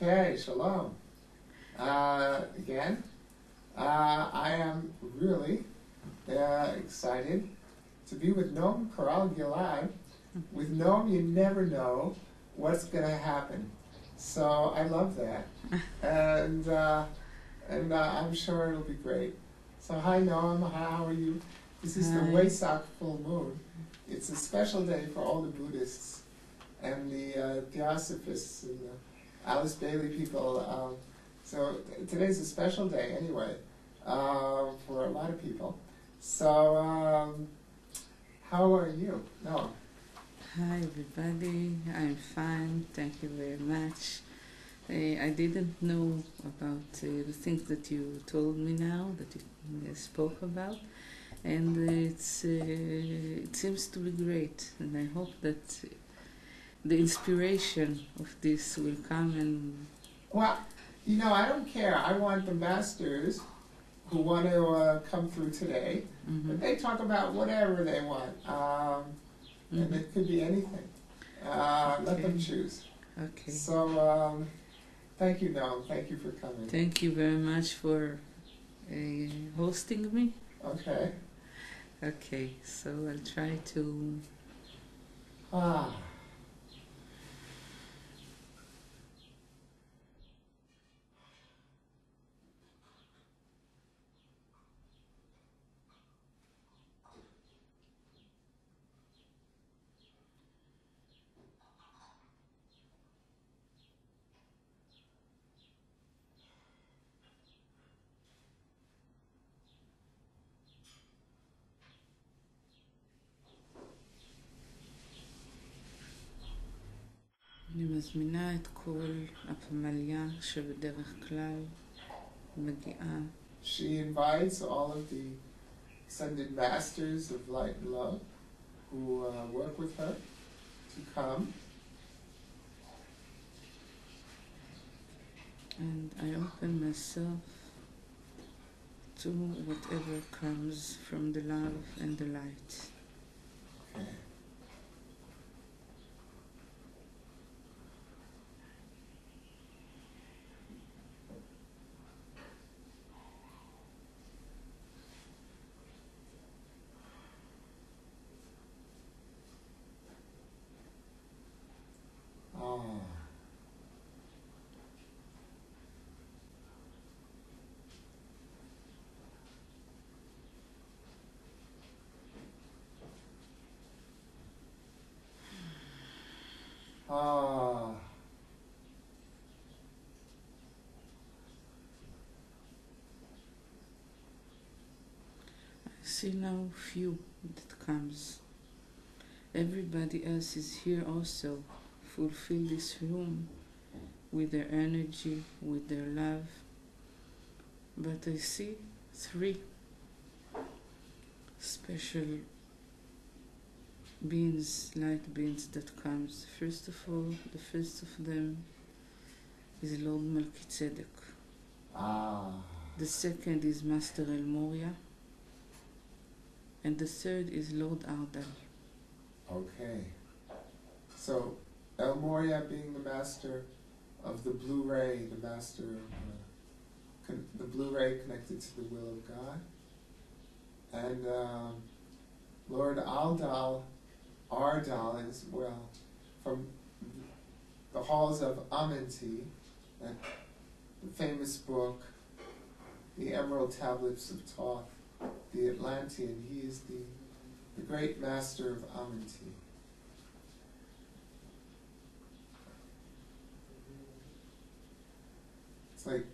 Okay, shalom. Again, I am really excited to be with Noam Karal Gilad. With Noam, you never know what's going to happen. So I love that. And I'm sure it'll be great. So hi Noam, how are you? This is the Wesak full moon. It's a special day for all the Buddhists and the Theosophists and the Alice Bailey people. So today's a special day anyway for a lot of people. So how are you? Noam? Hi everybody, I'm fine, thank you very much. I didn't know about the things that you told me now, that you spoke about, and it seems to be great, and I hope that the inspiration of this will come and... Well, you know, I don't care. I want the masters who want to come through today, but they talk about whatever they want. And it could be anything. Okay. Let them choose. Okay. So, thank you, Noam. Thank you for coming. Thank you very much for hosting me. Okay. Okay, so I'll try to... אני מזמינה את כל הפמליה שבדרך כלל מגיעה. She invites all of the ascended masters of light and love who work with her to come. And I open myself to whatever comes from the love and the light. Okay. I see now few that comes. Everybody else is here also. Fulfill this room with their energy, with their love. But I see 3 special beings, light beings that comes. First of all, the first of them is Lord Melchizedek. The second is Master El Moria. And the third is Lord Ardal. Okay. So, El Moria being the master of the blue ray, the master of the blue ray connected to the will of God. And Lord Ardal is, well, from the halls of Amenti, that the famous book, The Emerald Tablets of Thoth, the Atlantean. He is the great master of Amenti. It's like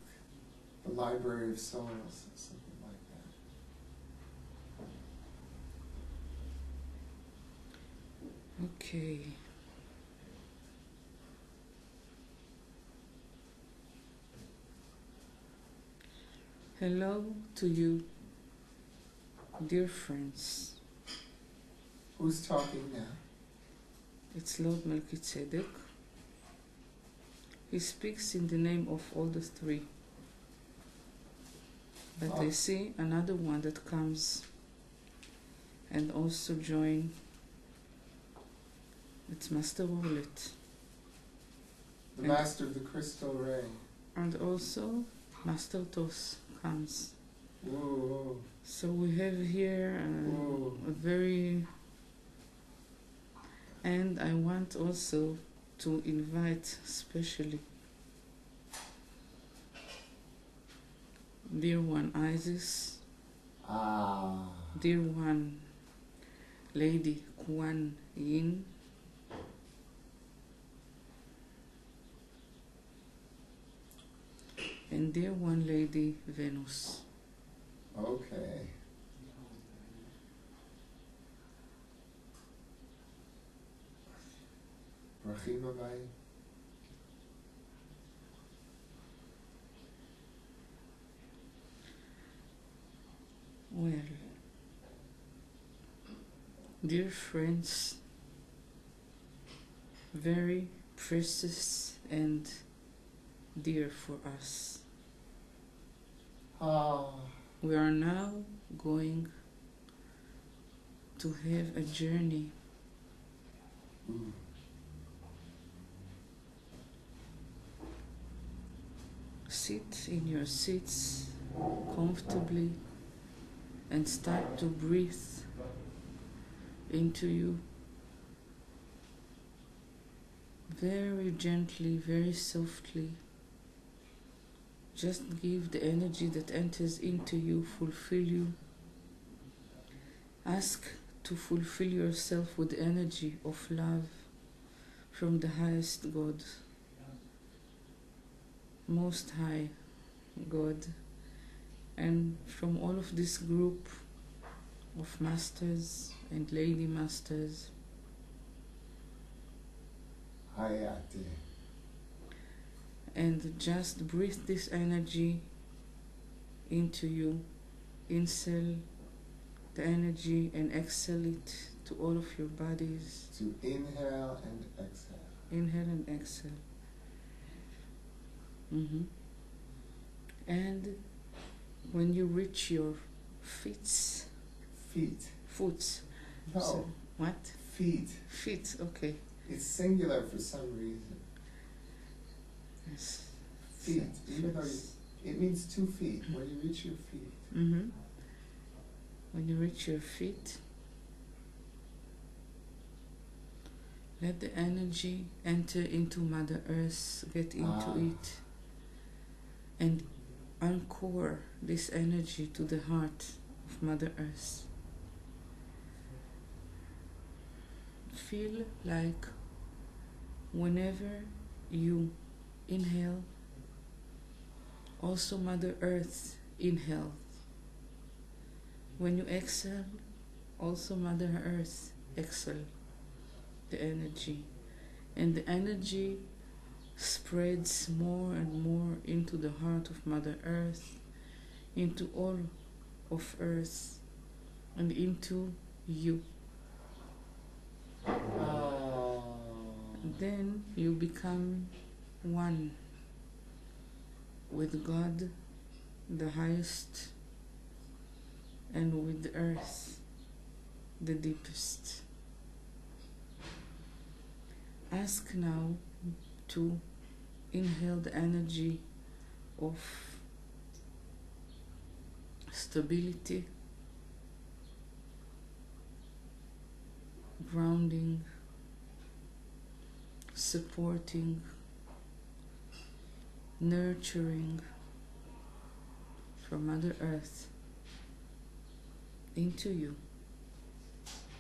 the Library of Souls, or something like that. Okay. Hello to you, dear friends. Who's talking now? It's Lord Melchizedek. He speaks in the name of all the 3. But I see another one that comes and also join. It's Master Orlet. The master of the crystal ray. And also Master Tos comes. Ooh. So we have here a very... And I want also to invite specially dear one Isis, dear one Lady Kuan Yin, and dear one Lady Venus. Okay. Brachim Abayim. Well, dear friends, very precious and dear for us. We are now going to have a journey. Sit in your seats comfortably and start to breathe into you very gently, very softly. Just give the energy that enters into you, fulfill you. Ask to fulfill yourself with the energy of love from the highest God, Most High God, and from all of this group of masters and lady masters. Hayati. And just breathe this energy into you. Inhale the energy and exhale it to all of your bodies. To inhale and exhale. Inhale and exhale. And when you reach your foots. No. So, what? Feet. Feet, okay. It's singular for some reason. Yes. Feet. Even though it means 2 feet. When you reach your feet. When you reach your feet, let the energy enter into Mother Earth, get into it, and anchor this energy to the heart of Mother Earth. Feel like whenever you inhale, also Mother Earth inhales. When you exhale, also Mother Earth exhale the energy. And the energy spreads more and more into the heart of Mother Earth, into all of Earth, and into you. And then you become one with God, the highest, and with the earth, the deepest. Ask now to inhale the energy of stability, grounding, supporting, nurturing from Mother Earth into you.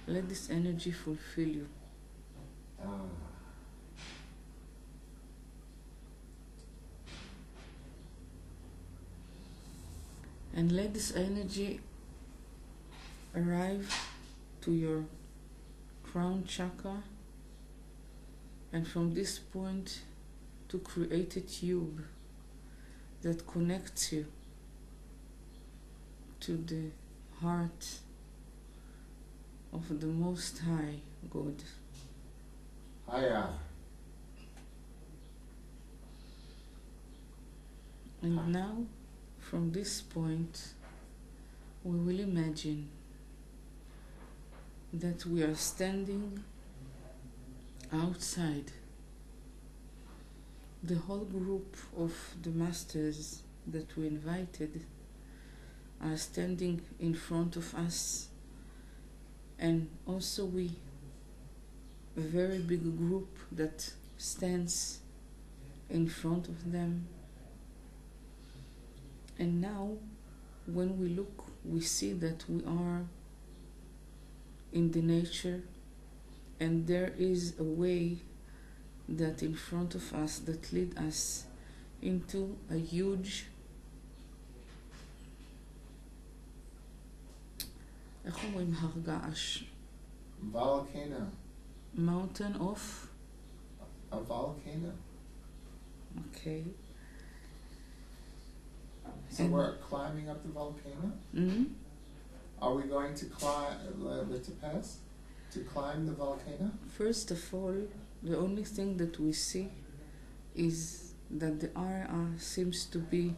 Let this energy fulfill you. And let this energy arrive to your crown chakra, and from this point to create a tube that connects you to the heart of the Most High God. And now, from this point, we will imagine that we are standing outside the whole group of the masters that we invited are standing in front of us, and also a very big group that stands in front of them. And now when we look, we see that we are in the nature, and there is a way that in front of us that lead us into a huge, איך אומרים הר געש? Volcano. Mountain of? A volcano. Okay. So we're climbing up the volcano? Mm-hmm. Are we going to climb to climb the volcano? First of all, the only thing that we see is that the area seems to be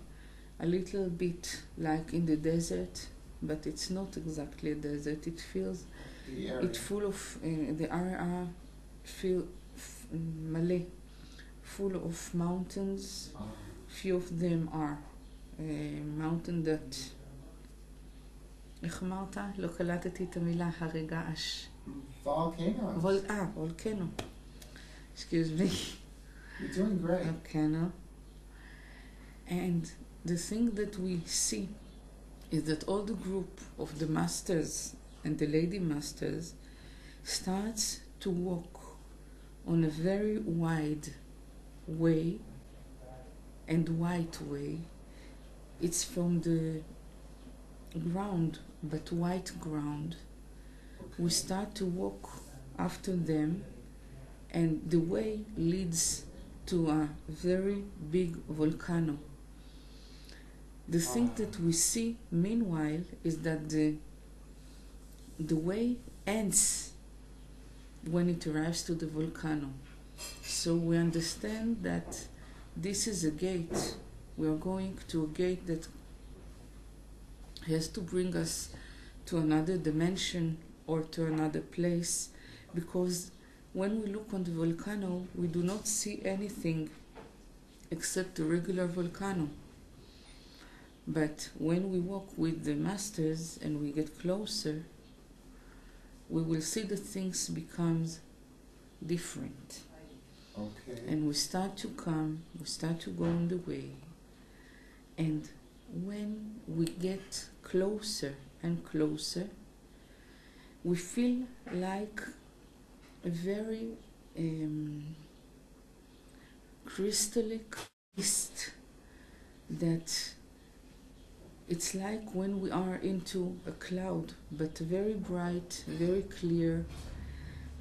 a little bit like in the desert, but it's not exactly a desert. It feels it's full of the area מלא, full of mountains. Few of them are mountain that, איך אמרת? לא קלטתי את המילה הרי געש. Volcano. Volcano. Excuse me. You're doing great. Volcano. And the thing that we see is that all the group of the masters and the lady masters starts to walk on a very wide way and white way. It's from the ground, but white ground. Okay. We start to walk after them, and the way leads to a very big volcano. The thing that we see, meanwhile, is that the way ends when it arrives to the volcano. So we understand that this is a gate. We are going to a gate that has to bring us to another dimension or to another place, because when we look on the volcano, we do not see anything except the regular volcano. But when we walk with the masters and we get closer, we will see that things becomes different. Okay. And we start to go on the way. And when we get closer and closer, we feel like a very crystallic mist that it's like when we are into a cloud, but very bright, very clear,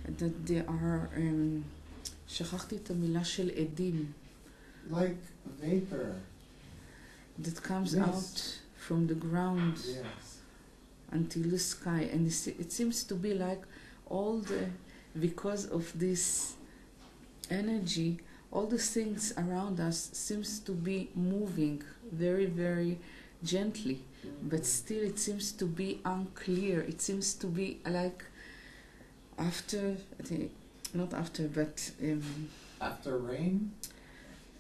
that there are, שכחתי את המילה של עדים. Like vapor. That comes Yes. out from the ground. Yes. Until the sky, and it seems to be like because of this energy, all the things around us seems to be moving very, very gently, but still it seems to be unclear. It seems to be like after rain?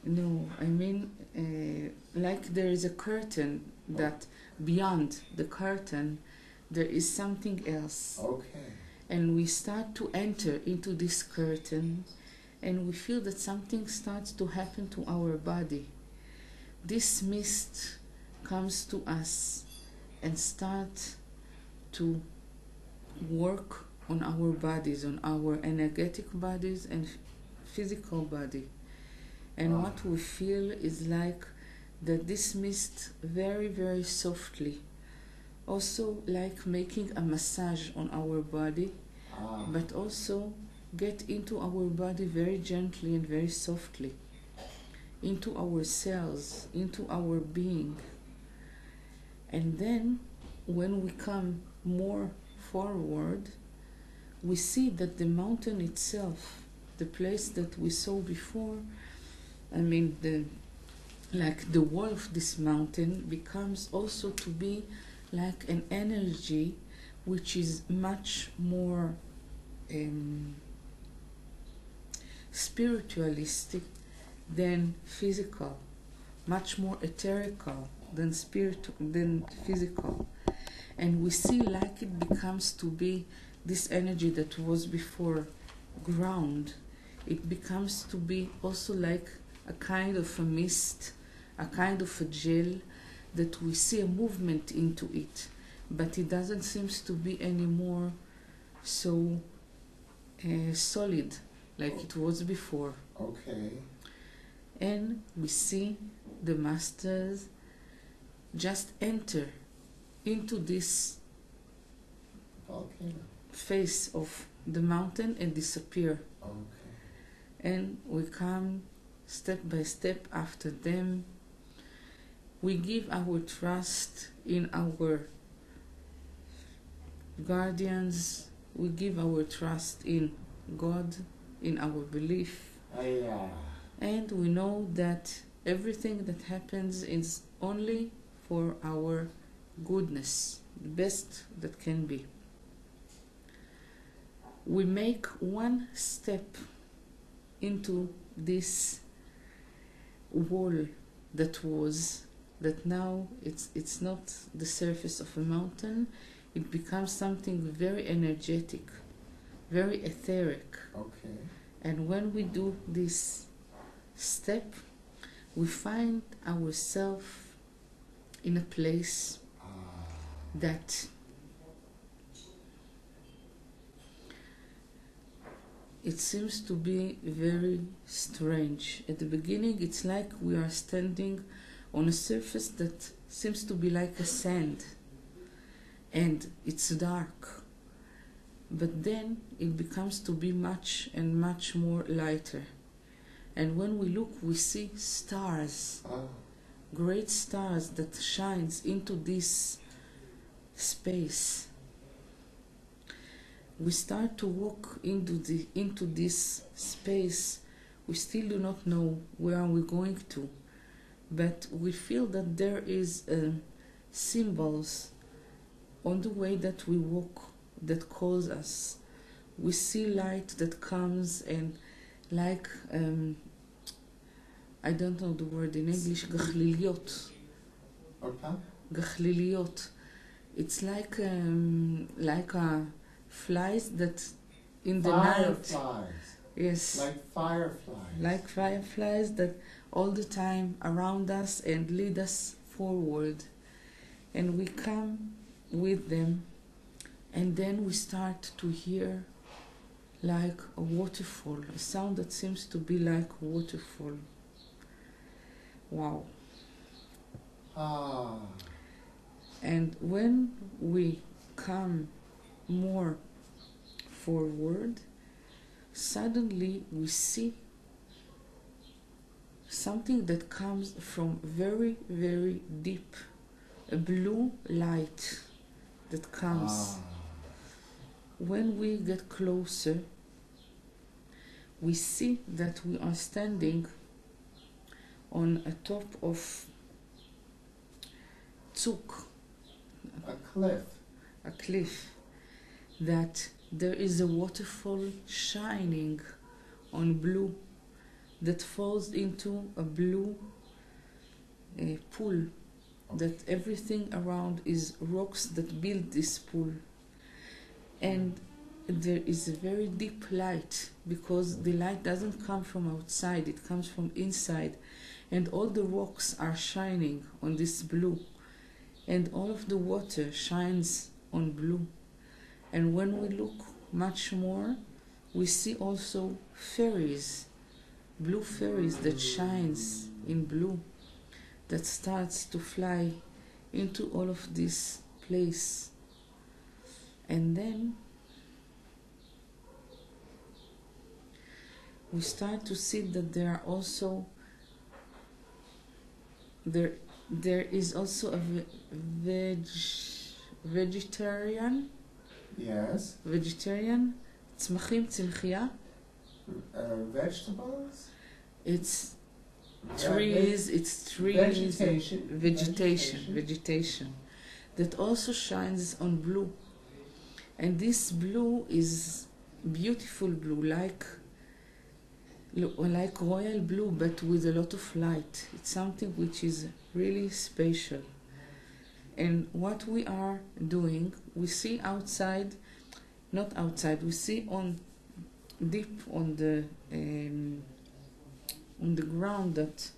No, I mean like there is a curtain that beyond the curtain there is something else. Okay. And we start to enter into this curtain, and we feel that something starts to happen to our body. This mist comes to us and starts to work on our bodies, on our energetic bodies and physical body. And what we feel is like that this mist very, very softly, also like making a massage on our body, but also get into our body very gently and very softly, into our cells, into our being. And then when we come more forward, we see that the mountain itself, the place that we saw before, the wall of this mountain becomes also to be like an energy which is much more spiritualistic than physical, much more etherical than spiritual, than physical. And we see like it becomes to be this energy that was before ground. It becomes to be also like a kind of a mist, a kind of a gel, that we see a movement into it, but it doesn't seem to be anymore so solid like it was before. Okay. And we see the masters just enter into this Volcano. face of the mountain and disappear. Okay. And we come step by step after them. We give our trust in our guardians. We give our trust in God, in our belief. And we know that everything that happens is only for our goodness, the best that can be. We make one step into this wall that now it's not the surface of a mountain. It becomes something very energetic, very etheric. Okay. And when we do this step, we find ourselves in a place that it seems to be very strange. At the beginning, it's like we are standing on a surface that seems to be like a sand, and it's dark. But then it becomes to be much and much more lighter. And when we look, we see stars, great stars that shines into this space. We start to walk into this space. We still do not know where are we going to, but we feel that there is symbols on the way that we walk that calls us. We see light that comes and like I don't know the word in English, gachliliot. Gachliliot. It's like a flies that in the night. Yes. Like fireflies. Like fireflies that all the time around us and lead us forward. And we come with them, and then we start to hear like a waterfall, a sound that seems to be like a waterfall. Wow. And when we come more forward, suddenly we see something that comes from very, very deep, a blue light that comes. When we get closer, we see that we are standing on a top of tzuk, a cliff, that there is a waterfall shining on blue that falls into a blue pool, that everything around is rocks that build this pool. And there is a very deep light, because the light doesn't come from outside, it comes from inside, and all the rocks are shining on this blue, and all of the water shines on blue. And when we look much more, we see also fairies, blue fairies that shines in blue, that starts to fly into all of this place. And then we start to see that there are also there is also a vegetarian. Yes. Vegetarian. צמחים, צמחייה. Vegetables. It's trees. It's trees. Vegetation. That also shines on blue. And this blue is beautiful blue, like like royal blue, but with a lot of light. It's something which is really special. And what we are doing, we see outside, not outside, we see on deep on the ground, that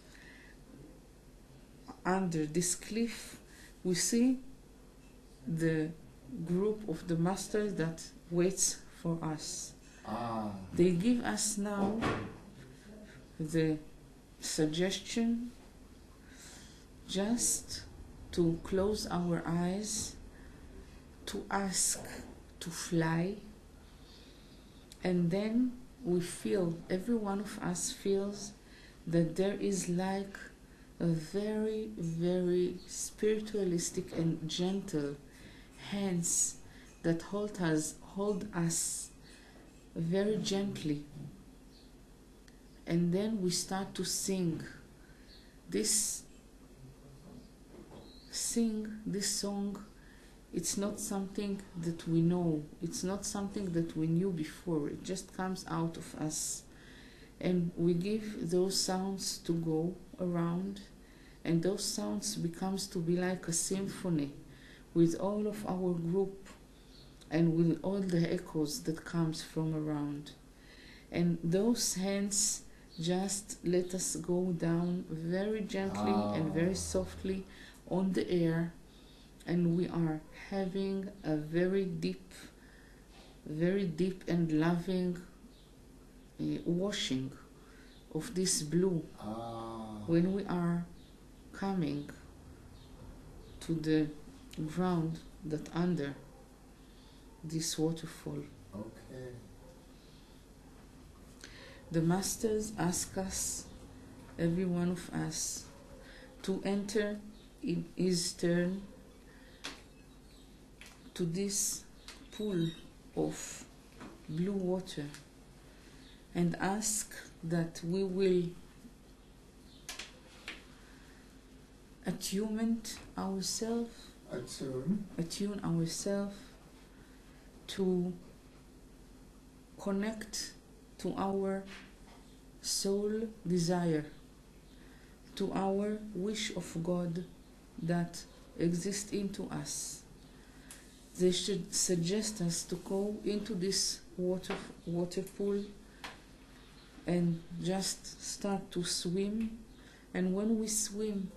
under this cliff, we see the group of the masters that waits for us. They give us now the suggestion just to close our eyes, to ask to fly, and then we feel, every one of us feels that there is like a very, very spiritualistic and gentle hands that hold us very gently. And then we start to sing this song. It's not something that we know, it's not something that we knew before, it just comes out of us. And we give those sounds to go around, and those sounds becomes to be like a symphony with all of our group and with all the echoes that comes from around. And those hands just let us go down very gently and very softly on the air, and we are having a very deep and loving washing of this blue when we are coming to the ground that under this waterfall. Okay. The masters ask us, every one of us, to enter in his turn to this pool of blue water, and ask that we will attune ourselves to connect to our soul desire, to our wish of God that exists into us. They should suggest us to go into this water pool and just start to swim. And when we swim,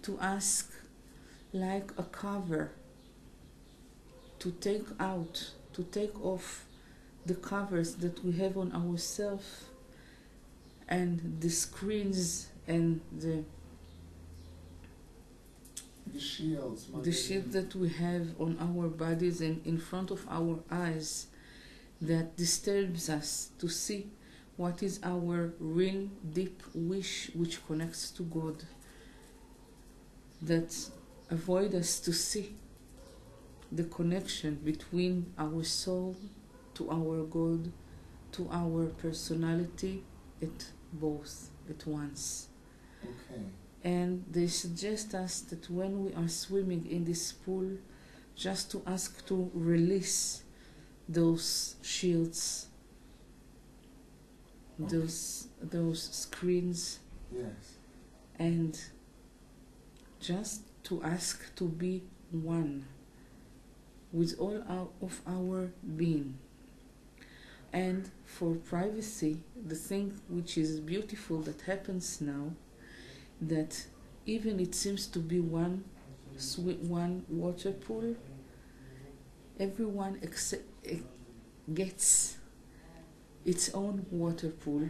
to ask like a cover, to take off the covers that we have on ourselves, and the screens and the shields that we have on our bodies and in front of our eyes, that disturbs us to see what is our real deep wish which connects to God, that avoid us to see the connection between our soul to our God, to our personality, both at once. Okay. And they suggest us that when we are swimming in this pool, just to ask to release those shields, okay, those screens, yes, and just to ask to be one with all of our being. And for privacy, the thing which is beautiful that happens now, that even it seems to be one water pool, everyone gets its own water pool,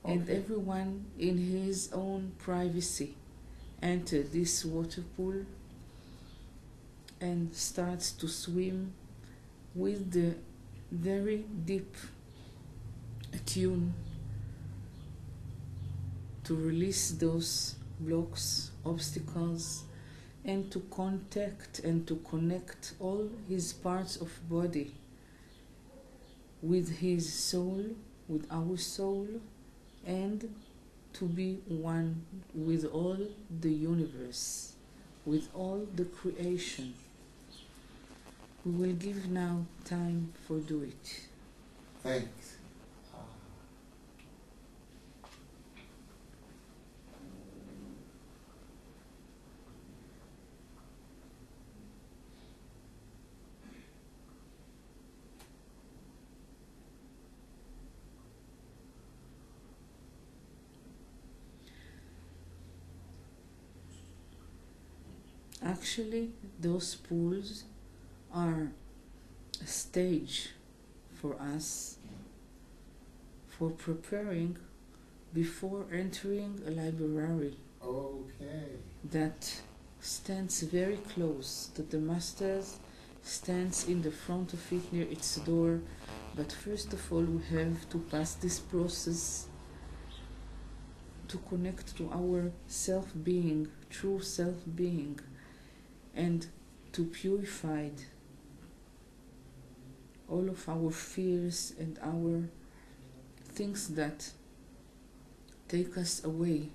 and okay, everyone in his own privacy enter this water pool and starts to swim with the very deep attune to release those blocks, obstacles, and to contact and to connect all his parts of body with his soul, with our soul, and to be one with all the universe, with all the creation. We will give now time for do it. Thanks. actually those pools are a stage for us for preparing before entering a library. Okay. That stands very close, that the Masters stands in the front of it near its door. But first of all, we have to pass this process to connect to our self-being, true self-being, and to purify all of our fears and our things that take us away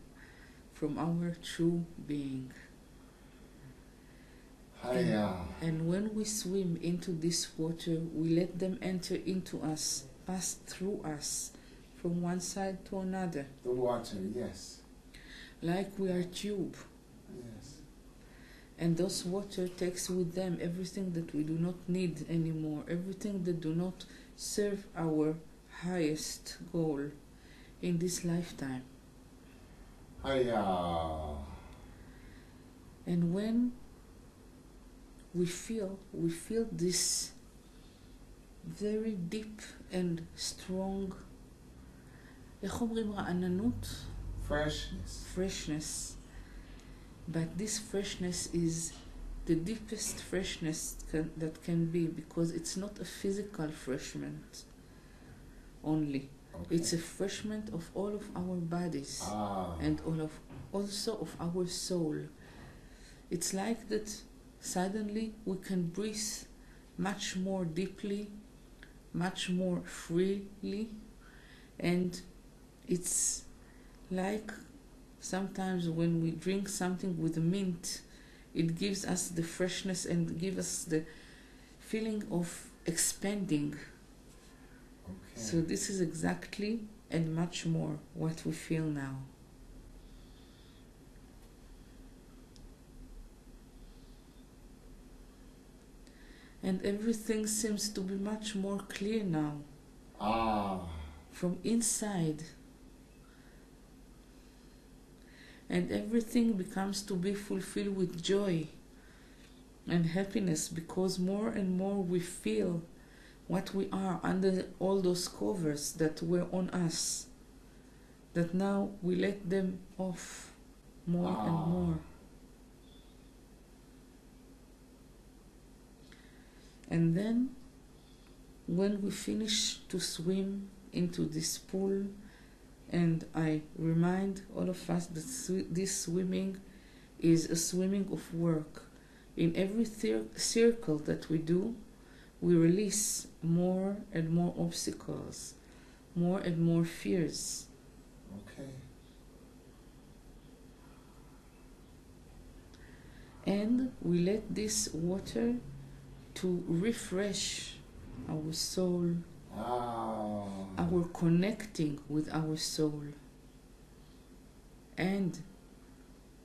from our true being. And when we swim into this water, we let them enter into us, pass through us from one side to another. The water, yes. Like we are a tube. Yes. And those water takes with them everything that we do not need anymore, everything that do not serve our highest goal in this lifetime. And when we feel this very deep and strong, איך אומרים רעננות? Freshness. But this freshness is the deepest freshness that can be, because it's not a physical freshment only. Okay. It's a freshment of all of our bodies and also of our soul. It's like that suddenly we can breathe much more deeply, much more freely, and it's like sometimes when we drink something with mint, it gives us the freshness and gives us the feeling of expanding. Okay. So this is exactly and much more what we feel now. And everything seems to be much more clear now. From inside. And everything becomes to be fulfilled with joy and happiness, because more and more we feel what we are under all those covers that were on us, that now we let them off more and more. And then when we finish to swim into this pool, and I remind all of us that this swimming is a swimming of work. In every circle that we do, we release more and more obstacles, more and more fears. Okay. And we let this water to refresh our soul, our connecting with our soul, and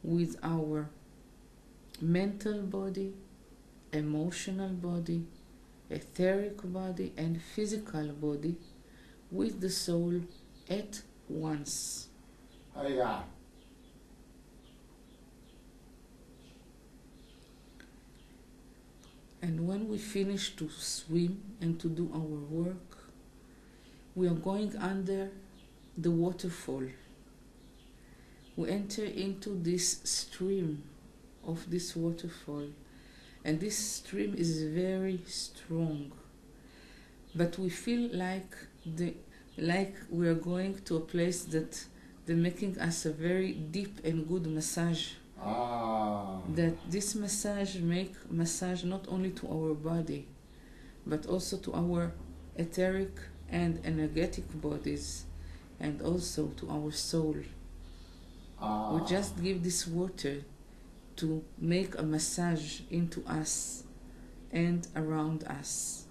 with our mental body, emotional body, etheric body, and physical body, with the soul at once. And when we finish to swim and to do our work, we are going under the waterfall. We enter into this stream of this waterfall, and this stream is very strong. But we feel like we are going to a place that they're making us a very deep and good massage. That this massage not only to our body, but also to our etheric and energetic bodies, and also to our soul. We just give this water to make a massage into us and around us.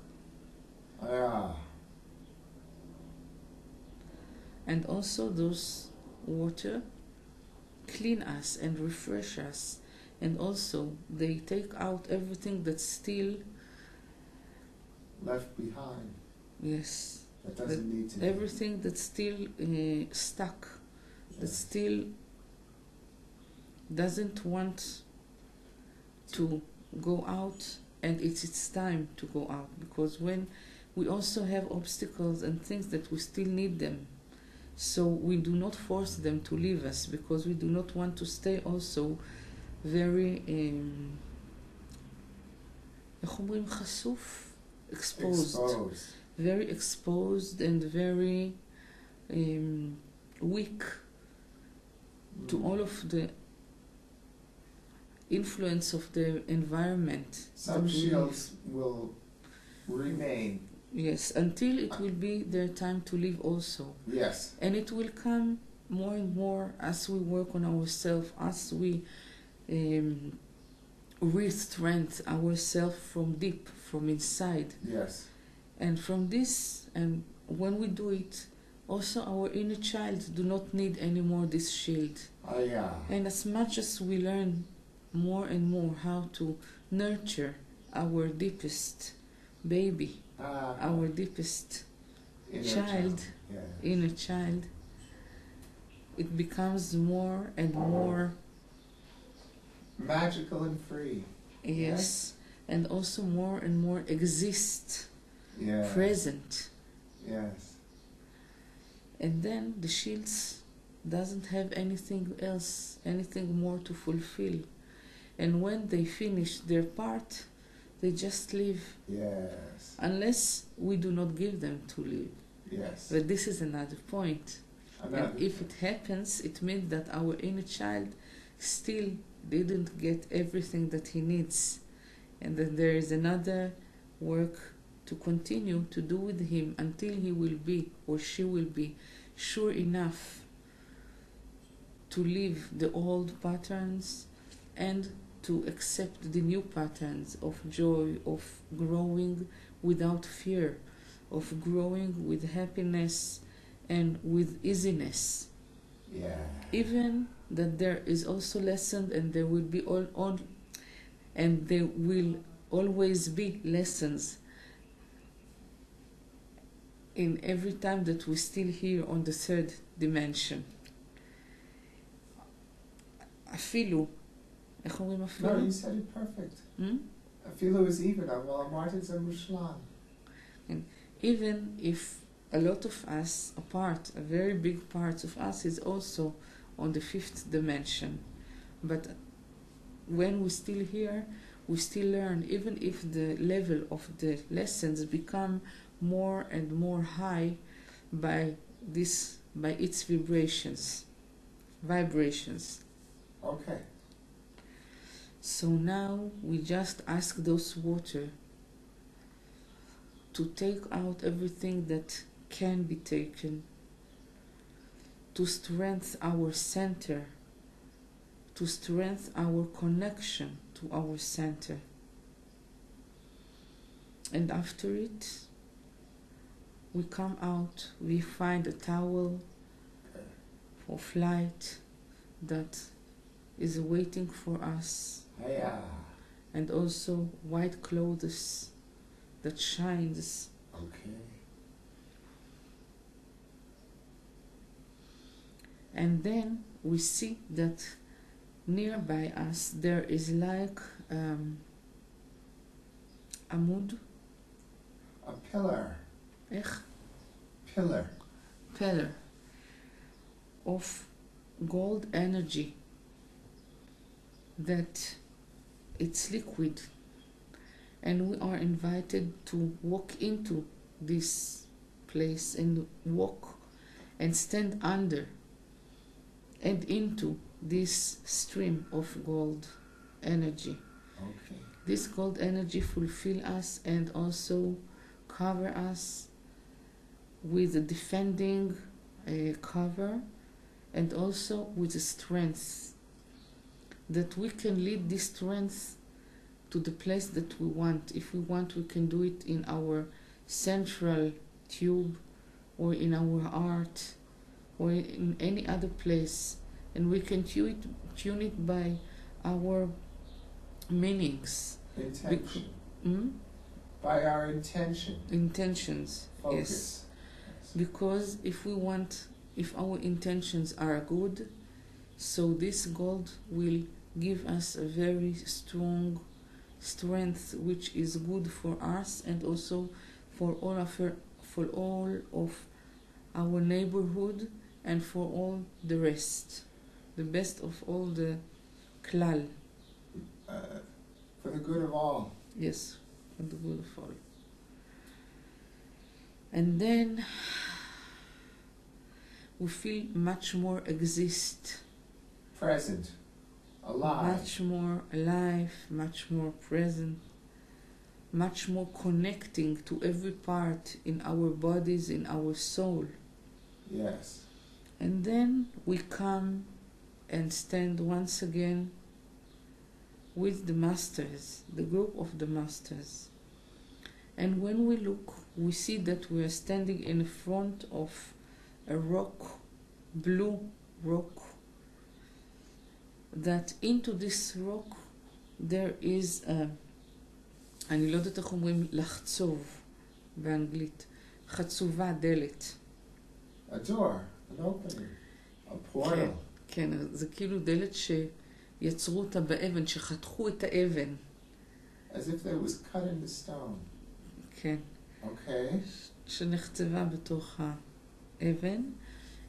And also those water clean us and refresh us, and also they take out everything that's still left behind. Yes. That doesn't need to everything that's still stuck, yes. That still doesn't want to go out, and it's its time to go out, because when we also have obstacles and things that we still need them, so we do not force them to leave us, because we do not want to stay also very איך אומרים חשוף? Exposed. Very exposed and very weak to all of the influence of the environment. Some shields will remain. Yes, until it will be their time to leave also. Yes. And it will come more and more as we work on ourselves, as we re-strengthen ourselves from deep, from inside. Yes. And from this, and when we do it, also our inner child do not need anymore this shield. Oh, yeah. And as much as we learn more and more how to nurture our deepest baby, our deepest child, yes. inner child, it becomes more and more magical and free. Yes, and also more and more exist, present. Yes. And then the shields doesn't have anything else, anything more to fulfill. And when they finish their part, they just leave. Yes. Unless we do not give them to leave. Yes. But this is another point. And if it happens, it means that our inner child still didn't get everything that he needs. And that there is another work to continue to do with him until he will be, or she will be, sure enough to leave the old patterns and to accept the new patterns of joy, of growing without fear, of growing with happiness and with easiness. Yeah. Even that there is also lesson, and there will be and there will always be lessons in every time that we're still here on the third dimension. אפילו, איך אומרים אפילו? No, you said it perfect. אפילו is even, אבל אמרת את זה מושלם. Even if a lot of us, a very big part of us is also on the fifth dimension. But when we're still here, we still learn, even if the level of the lessons become more and more high by its vibrations. Okay. So now we just ask those water to take out everything that can be taken, to strengthen our center, to strengthen our connection to our center. And after it, we come out, we find a towel for flight that is waiting for us. Yeah. And also white clothes that shines. Okay. And then we see that nearby us there is like amud. A pillar. איך? Pillar of gold energy that it's liquid, and we are invited to walk into this place and walk and stand under and into this stream of gold energy. Okay. This gold energy fulfill us and also cover us with a defending cover, and also with the strength that we can lead this strength to the place that we want. If we want, we can do it in our central tube or in our heart or in any other place, and we can tune it by our meanings. Intention. By our intentions. Focus. Yes. Because if our intentions are good, so this gold will give us a very strong strength, which is good for us and also for all of our neighborhood and for all the rest, the best of all the klal. For the good of all. Yes, for the good of all. And then we feel much more present, alive. much more alive, much more present, much more connecting to every part in our bodies, in our soul. Yes. And then we come and stand once again with the masters, the group of the masters. And when we look, we see that we are standing in front of a rock, blue rock, that into this rock there is a, אני לא יודעת איך אומרים לחצוב באנגלית, חצובה, דלת. A door, an opening, a portal. כן, זה כאילו דלת שיצרו אותה באבן, שחתכו את האבן. As if it was cut into stone. כן. Okay. שנחצבה בתוך האבן.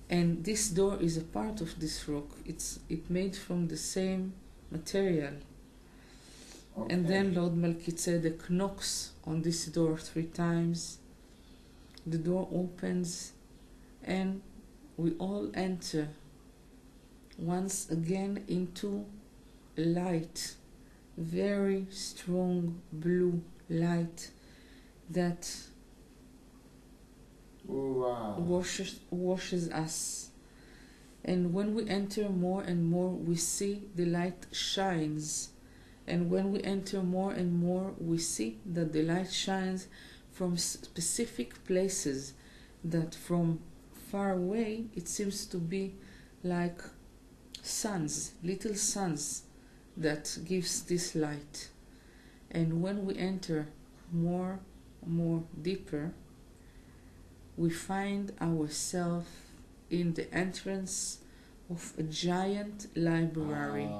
And this door is a part of this rock. It made from the same material. Okay. And then Lord Melchizedek knocks on this door 3 times. The door opens and we all enter once again into light, very strong blue light that washes us. And when we enter more and more, we see the light shines. And when we enter more and more, we see that the light shines from specific places, that from far away it seems to be like suns, little suns that gives this light. And when we enter more deeper, we find ourselves in the entrance of a giant library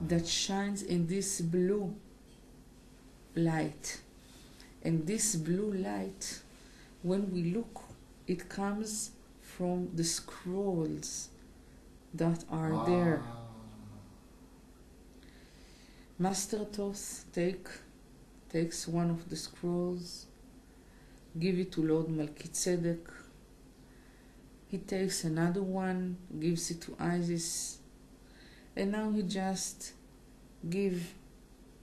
that shines in this blue light. And this blue light, when we look, it comes from the scrolls that are there. Master Thoth takes one of the scrolls, give it to Lord Melchizedek. He takes another one, gives it to Isis, and now he just gives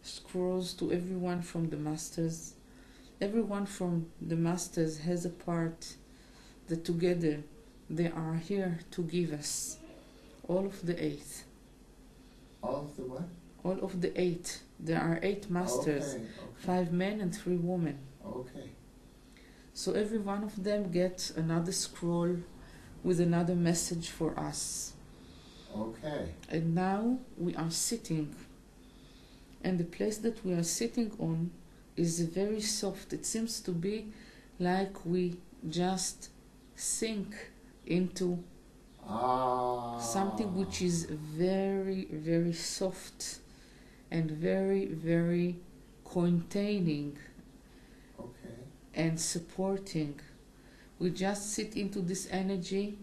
scrolls to everyone from the masters. Everyone from the masters has a part that together they are here to give us. All of the 8. All of the what? All of the 8. There are 8 masters, Okay. 5 men and 3 women. Okay. So every one of them gets another scroll with another message for us. Okay. And now we are sitting, and the place that we are sitting on is very soft. It seems to be like we just sink into something which is very, very soft and very, very containing and supporting. We just sit into this energy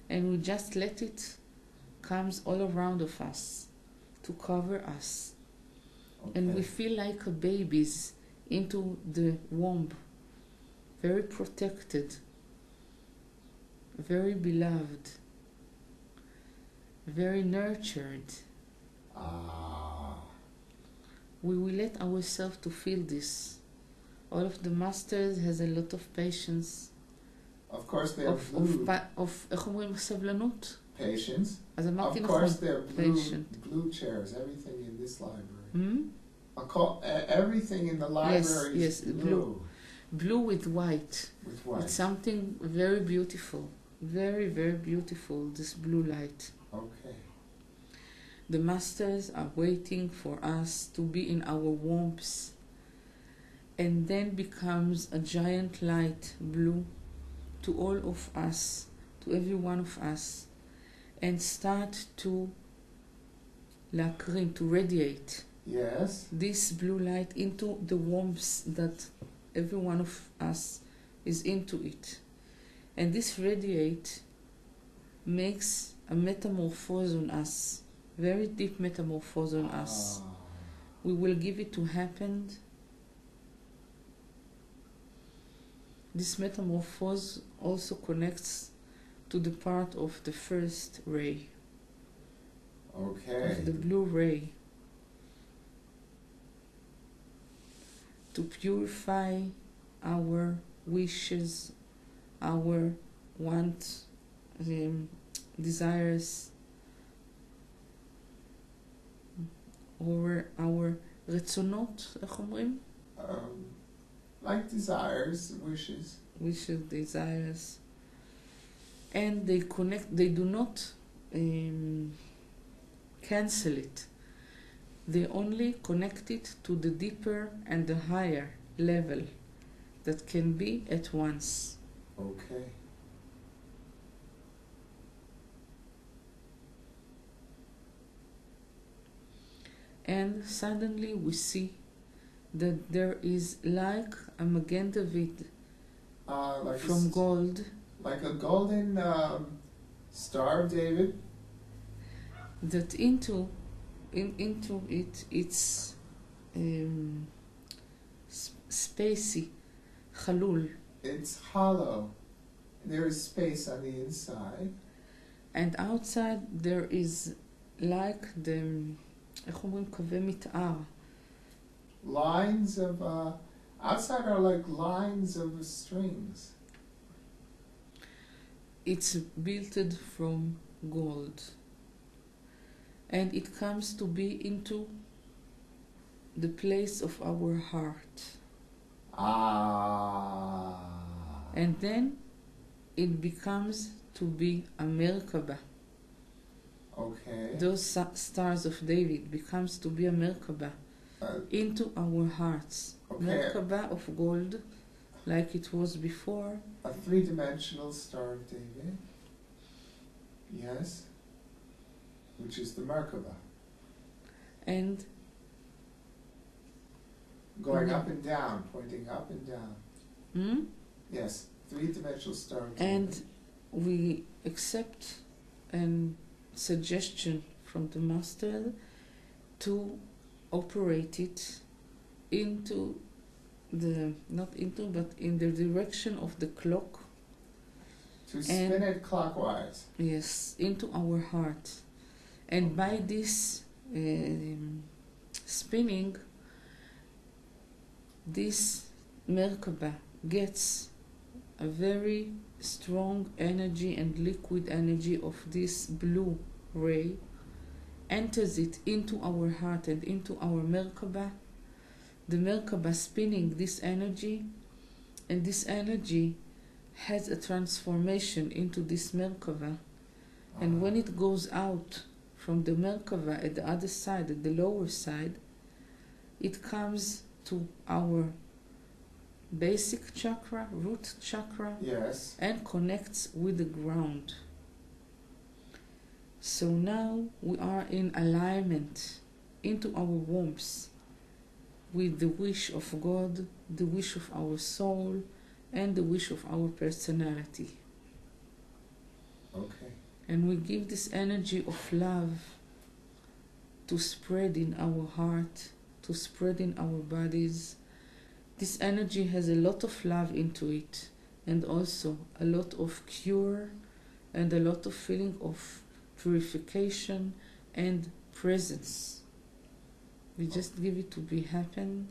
and we just let it comes all around of us to cover us. And we feel like babies into the womb, very protected, very beloved, very nurtured. We will let ourselves to feel this. All of the masters has a lot of patience. Of course they're blue. איך אומרים סבלנות? Patience. אז אמרתי Of נכון. course they're blue chairs. Everything in this library. Everything in the library is blue. Blue with white. With white. It's something very beautiful. Very, very beautiful, this blue light. Okay. The masters are waiting for us to be in our wombs, and then becomes a giant light, blue, to all of us, to every one of us, and start to להקרין, to radiate Yes. this blue light into the warmth that every one of us is into it. And this radiate makes a metamorphose on us, very deep metamorphose on us. We will give it to happen. This metamorphose also connects to the part of the first ray, Okay. of the blue ray, to purify our wishes, our wants, desires, or our רצונות, איך אומרים? Like desires, wishes. Wishes, desires. And they connect, they do not cancel it. They only connect it to the deeper and the higher level that can be at once. Okay. And suddenly we see that there is like a Magen David Like from gold, like a golden Star of David. that into it it's spacey, chalul, It's hollow. There is space on the inside. and outside there is like the, איך אומרים, קווי מתאר. Lines of outside are like lines of strings. It's built from gold, and it comes to be into the place of our heart, and then it becomes to be a Merkabah. Okay. Those stars of David becomes to be a Merkabah into our hearts. Okay. Merkabah of gold, like it was before. A three-dimensional Star of David. Yes. Which is the Merkabah. And Going up and down, pointing up and down. Yes. Three-dimensional Star of David. and we accept a suggestion from the master to operate it into the, not into, but in the direction of the clock. To spin it clockwise. Yes, into our heart. And by this spinning, this Merkabah gets a very strong energy and liquid energy of this blue ray, enters it into our heart and into our Merkabah. The Merkabah spinning this energy, and this energy has a transformation into this Merkabah. And when it goes out from the Merkabah at the other side, at the lower side, it comes to our basic chakra, root chakra, Yes. and connects with the ground. So now we are in alignment into our warmth with the wish of God, the wish of our soul, and the wish of our personality. Okay. And we give this energy of love to spread in our heart, to spread in our bodies. This energy has a lot of love into it, and also a lot of cure, and a lot of feeling of purification and presence. We just give it to be happen.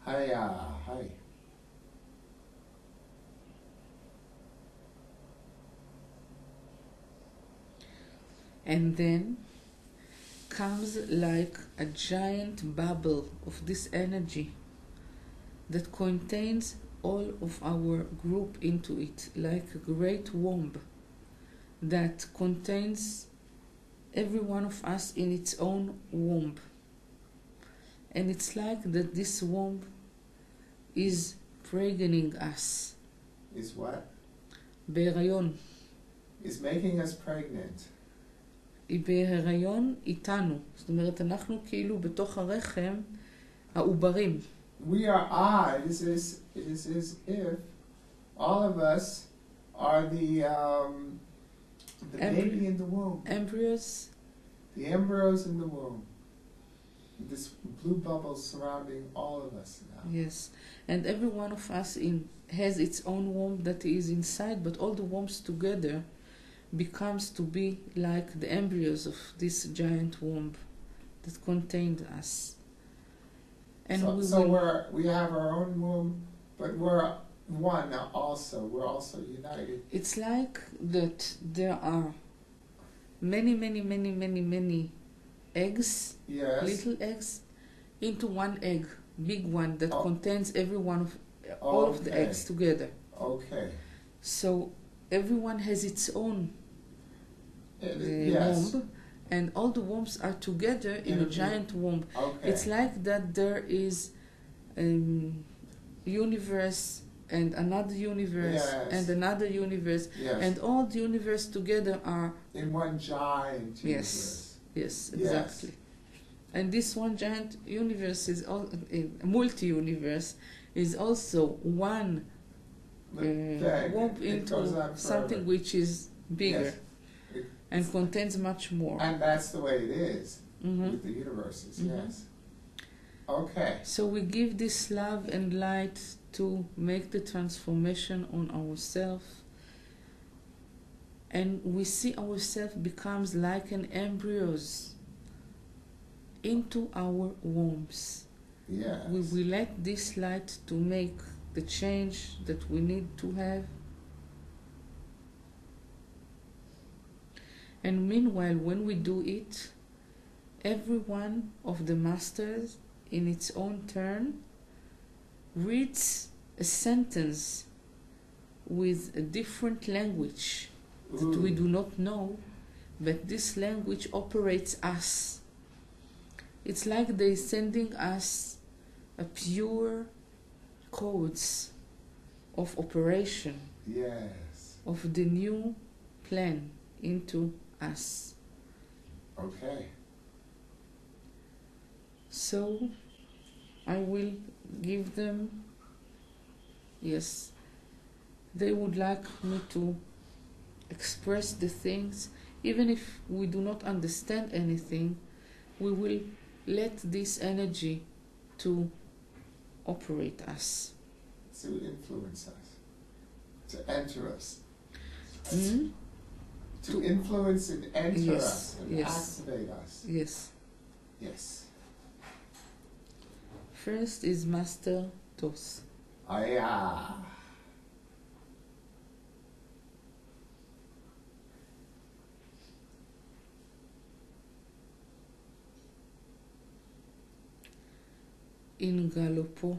Hiya, hi. And then comes like a giant bubble of this energy that contains all of our group into it, like a great womb that contains every one of us in its own womb. And it's like that this womb is pregnant us is what? בהיריון. Is making us pregnant. היא בהיריון איתנו. זאת אומרת, אנחנו כאילו בתוך הרחם העוברים. We are, it is as if all of us are the baby in the womb. Embryos. The embryos in the womb. This blue bubble surrounding all of us now. Yes. And every one of us has its own womb that is inside, but all the wombs together becomes to be like the embryos of this giant womb that contained us. And we have our own womb, but we're one also. We're also united. It's like that there are many eggs, yes, little eggs, into one egg, big one that contains every one of all of the eggs together. Okay. So everyone has its own yes. womb, and all the wombs are together in a giant womb. Okay. It's like that there is a universe and another universe, yes, and another universe, yes, and all the universe together are in one giant universe. Yes, exactly. Yes. And this one giant universe is a multi-universe is also one womb into something which is bigger, yes, and contains much more. And that's the way it is with the universes. Yes. Okay. So we give this love and light to make the transformation on ourselves, and we see ourselves becomes like an embryos into our wombs. Yes. We let this light to make the change that we need to have. And meanwhile, when we do it, every one of the masters in its own turn reads a sentence with a different language that we do not know, but this language operates us. It's like they're sending us a pure codes of operation, yes, of the new plan into us. Okay. So I will give them, yes, they would like me to express the things. Even if we do not understand anything, we will let this energy to operate us. To influence us. To enter us. To influence and enter yes, us and yes, activate us. Yes. Yes. First is Master Tos. Aya. In Galopo,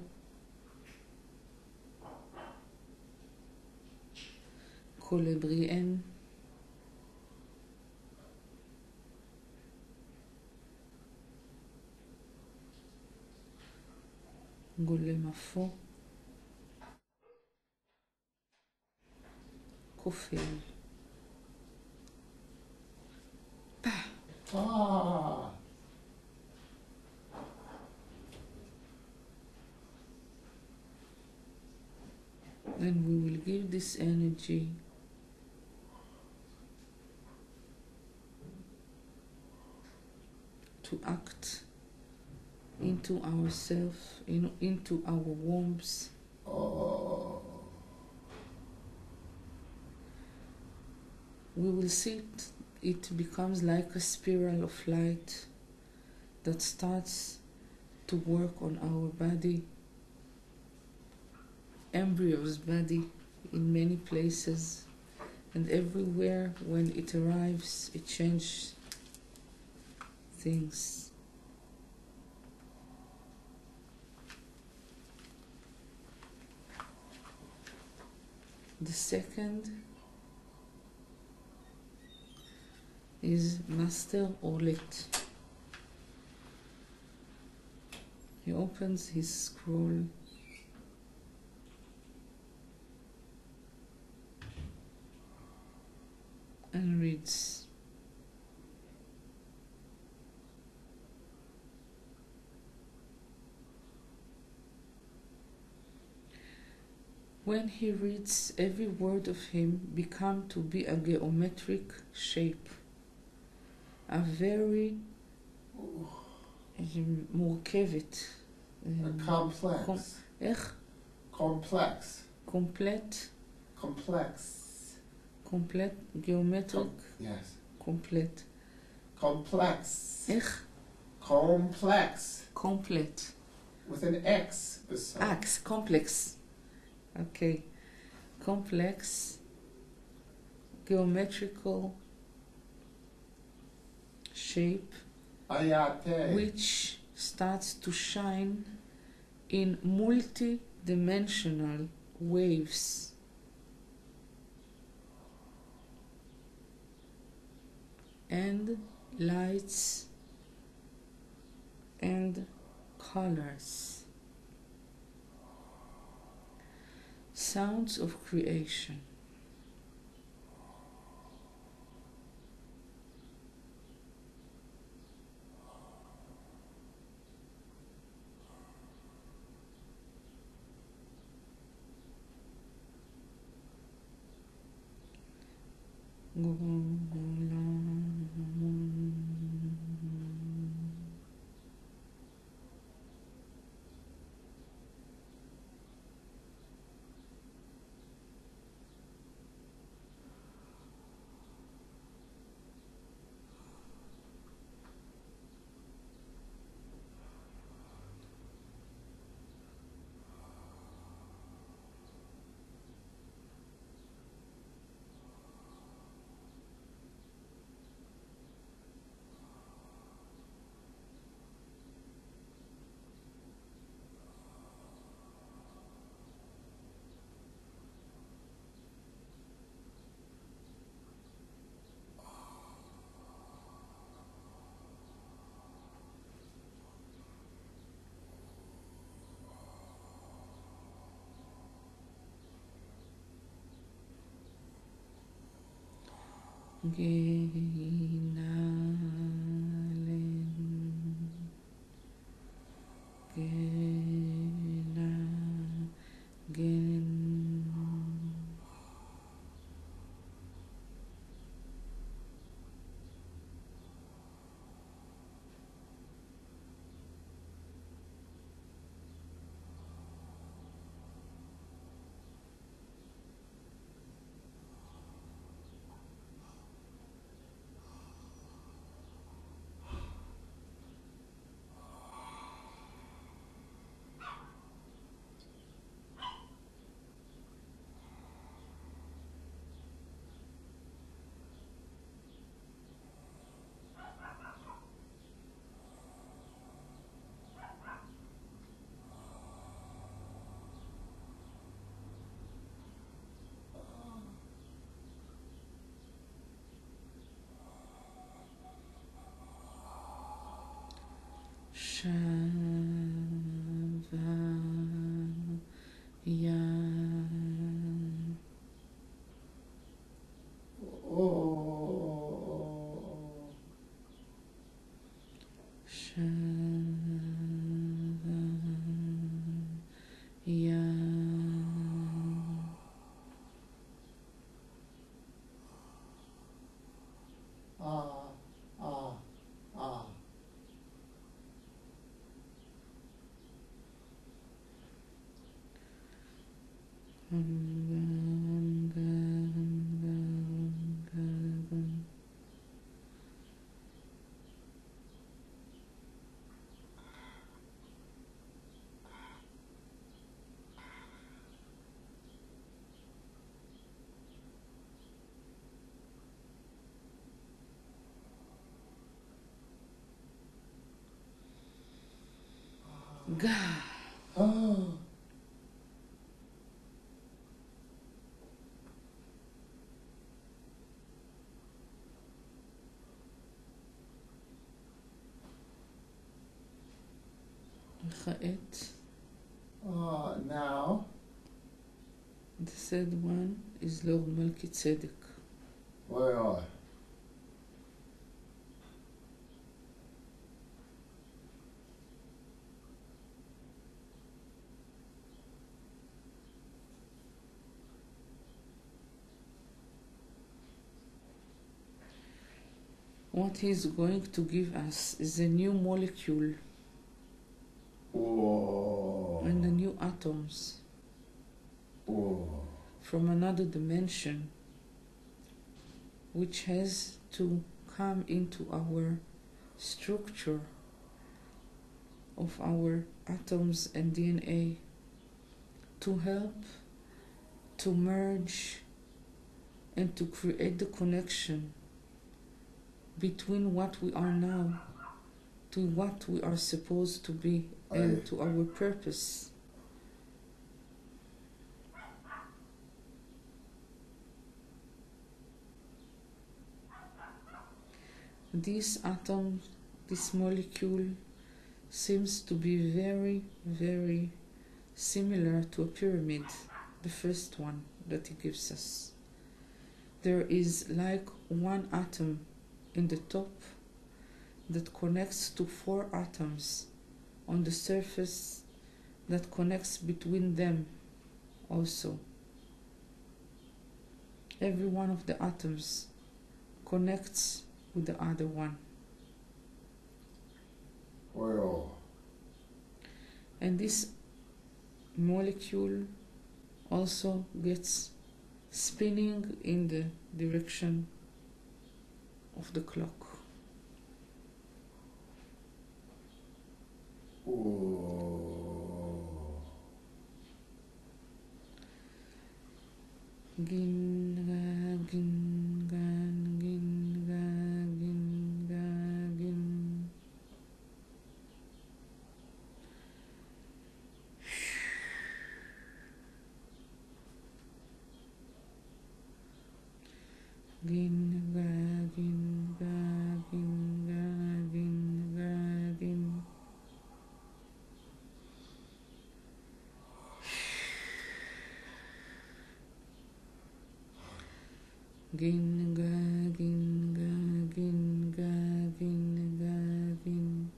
Colebrien, Golemafo, Kofel. Ah. And we will give this energy to act into ourselves, into our wombs. Oh. We will see it becomes like a spiral of light that starts to work on our body, embryo's body, in many places, and everywhere when it arrives, it changes things. The second is Master Orlet. He opens his scroll and reads. When he reads, every word of him become to be a geometric shape, a very מורכבת. complex. איך? Complex. Complete geometric. Yes. Complete. Complex. איך? Complex. Complete. With an X beside. Complex. Okay. Complex geometrical shape Ayate. which starts to shine in multi-dimensional waves. And lights and colors. Sounds of creation. Oh. Now the third one is Lord Melchizedek. Well, What he's going to give us is a new molecule whoa. and the new atoms Whoa. from another dimension, which has to come into our structure of our atoms and DNA to help to merge and to create the connection between what we are now to what we are supposed to be and to our purpose. This atom, this molecule, seems to be very, very similar to a pyramid, the first one that he gives us. There is like one atom in the top that connects to 4 atoms on the surface that connects between them also. Every one of the atoms connects with the other one. Well. And this molecule also gets spinning in the direction of the clock. Whoa. Ginga, ginga, ginga, ginga, gin. Ginga, ginga, ginga, ginga, gin. Ginga, ginga, ginga, ginga, gin.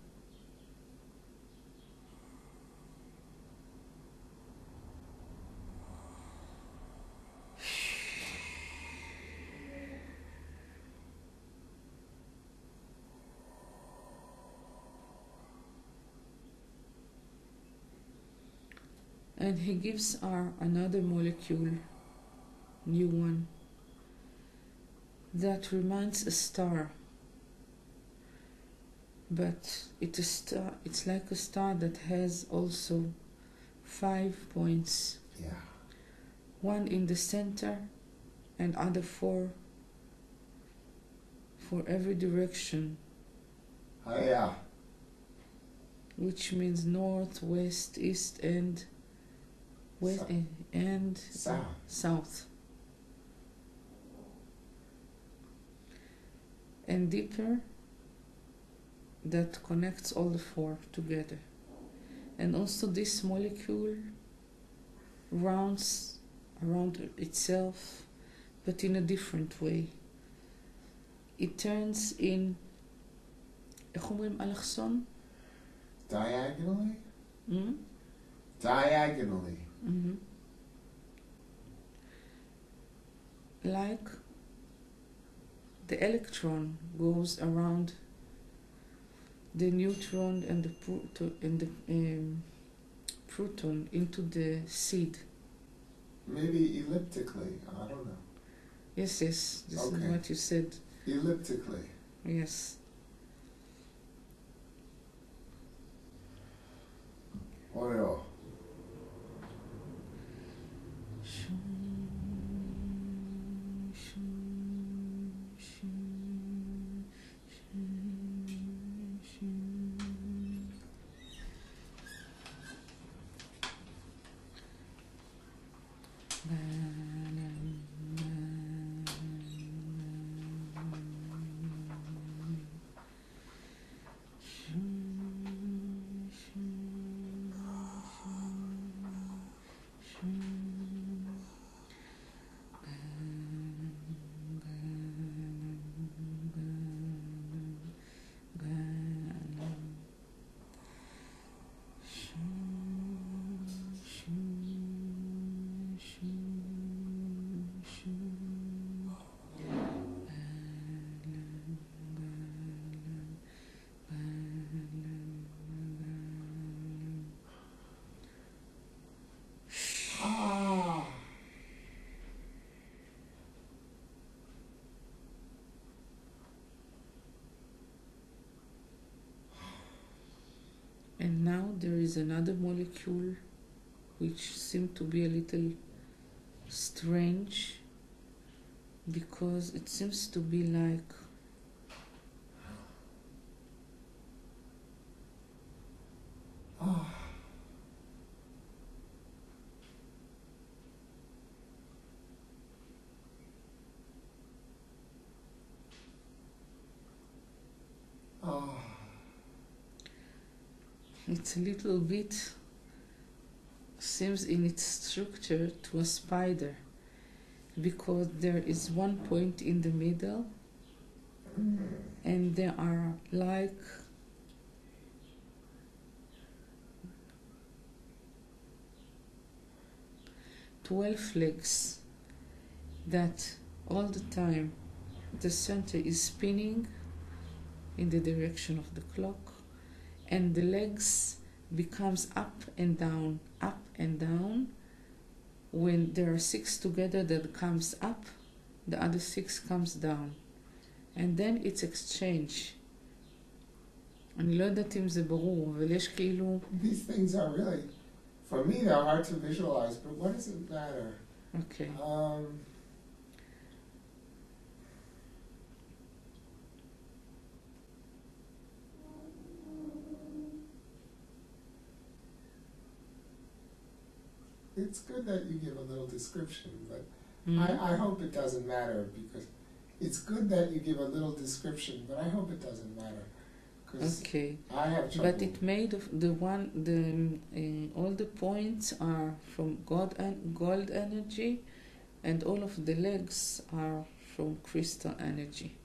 And he gives our another molecule, new one, that reminds a star, but it's like a star that has also 5 points, Yeah. one in the center and other 4 for every direction, Oh, yeah. which means north, west, east, and west and south. And deeper, that connects all the 4 together. And also this molecule rounds around itself, but in a different way. It turns in, איך אומרים אלכסון? Diagonally? Mm? Diagonally. Mm-hmm. Like the electron goes around the neutron and the proton into the seed. Maybe elliptically. I don't know. Yes, this Okay. is what you said. Elliptically. Yes. Oil. is another molecule which seemed to be a little strange, because it seems to be like it's a little bit seems in its structure to a spider, because there is one point in the middle and there are like twelve legs that all the time the center is spinning in the direction of the clock, and the legs becomes up and down, up and down. When there are 6 together, that comes up, the other 6 comes down, and then it's exchange. אני לא יודעת אם זה ברור, אבל יש כאילו... These things are really, for me, they're hard to visualize, but what does it matter? Okay. It's good that you give a little description, but I hope it doesn't matter, because it's good that you give a little description, but I hope it doesn't matter. Okay. I have trouble. But it made of all the points are from gold energy, and all of the legs are from crystal energy.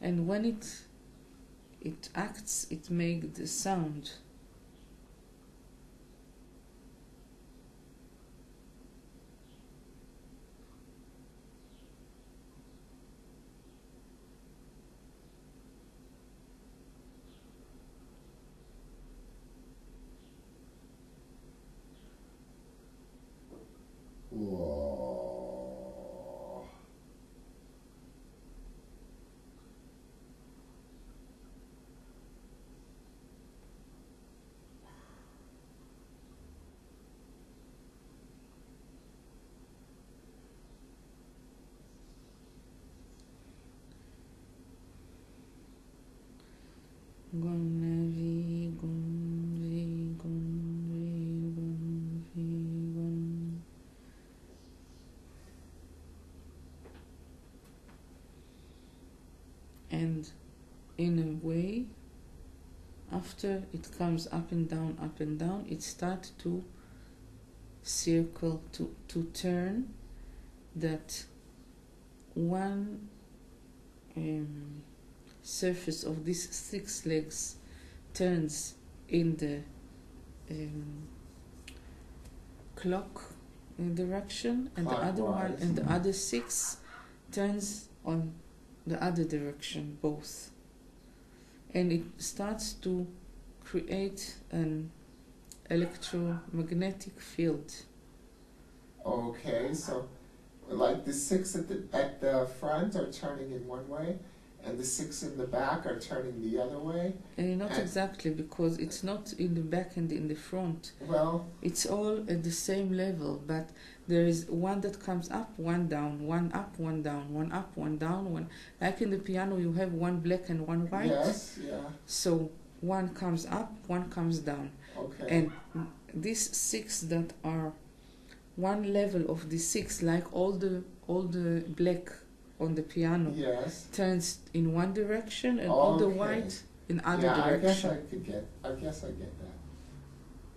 And when it acts, it makes the sound. Whoa. And in a way, after it comes up and down, it starts to circle, to turn, that one surface of these 6 legs turns in the clock direction, and the other one, and the other 6 turns on the other direction, both. And it starts to create an electromagnetic field. Okay, so like the 6 at the front are turning in one way, and the 6 in the back are turning the other way? And not exactly, because it's not in the back and in the front. Well, it's all at the same level, but there is one that comes up, one down, one up, one down, one up, one down, one. Like in the piano, you have one black and one white. yes, yeah. So one comes up, one comes down. Okay. And these 6 that are one level of the 6, like all the black on the piano, yes, turns in one direction, and all the white in other direction. I guess I get that.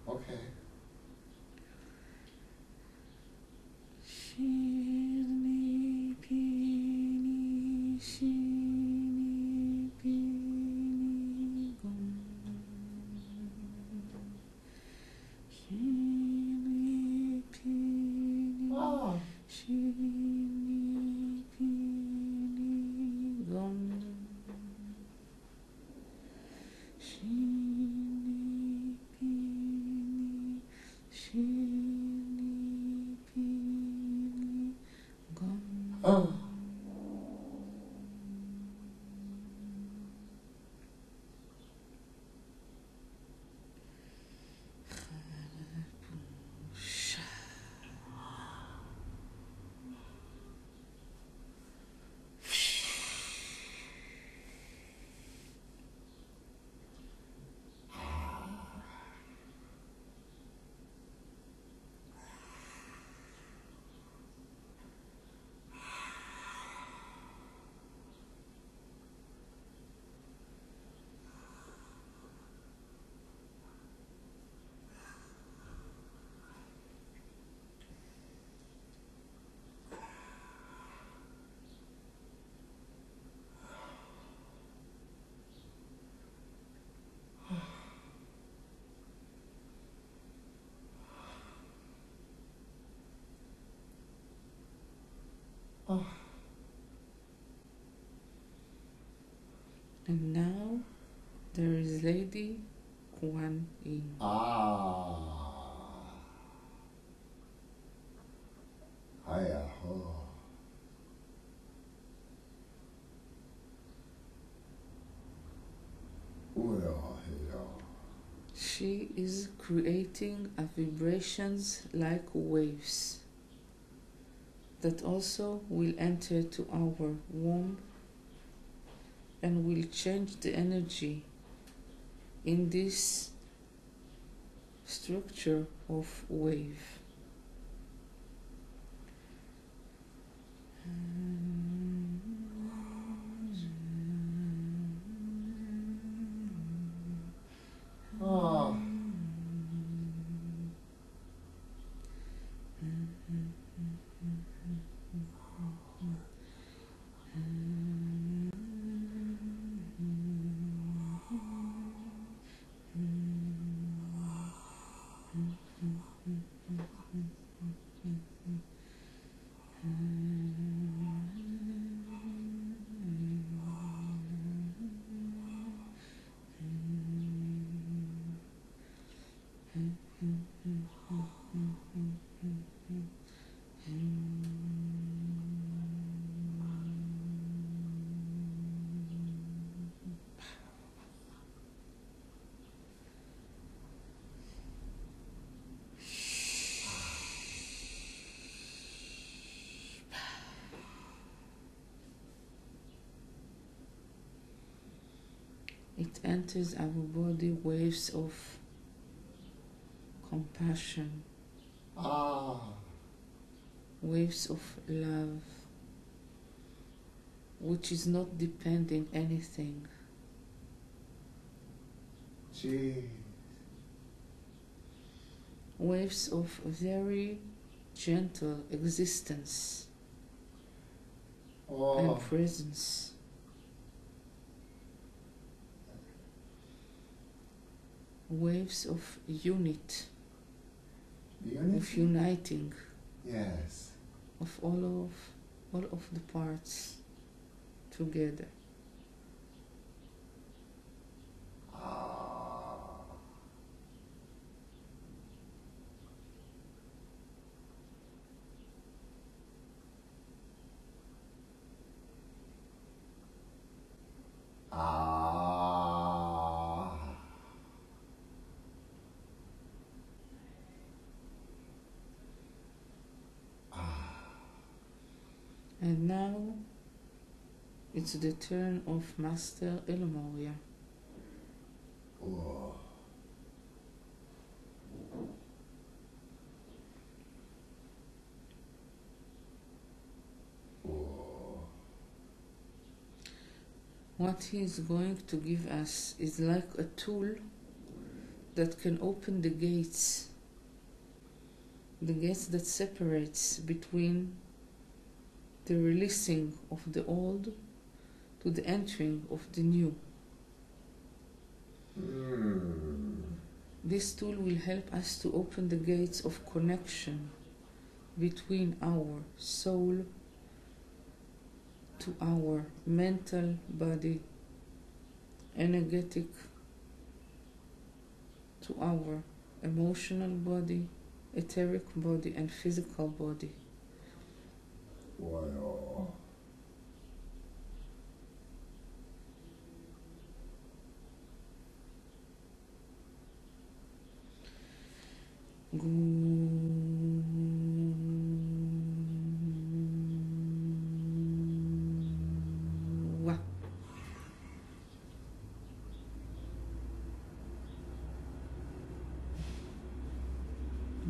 Okay. Shini pini, shini pini gom. Shini pini, shini pini gom. Shini pini, shini pini gom. Oh. And now there is Lady Kuan Yin. Hiya ho. She is creating a vibrations like waves that also will enter to our womb and will change the energy in this structure of wave. Oh. It enters our body waves of compassion, waves of love, which is not depending anything. Jeez. Waves of very gentle existence and presence. Waves of unity, of uniting, yes, of all of the parts together. And now it's the turn of Master Elmoria. What he is going to give us is like a tool that can open the gates that separates between the releasing of the old to the entering of the new. This tool will help us to open the gates of connection between our soul to our mental body, energetic to our emotional body, etheric body, and physical body. Wow.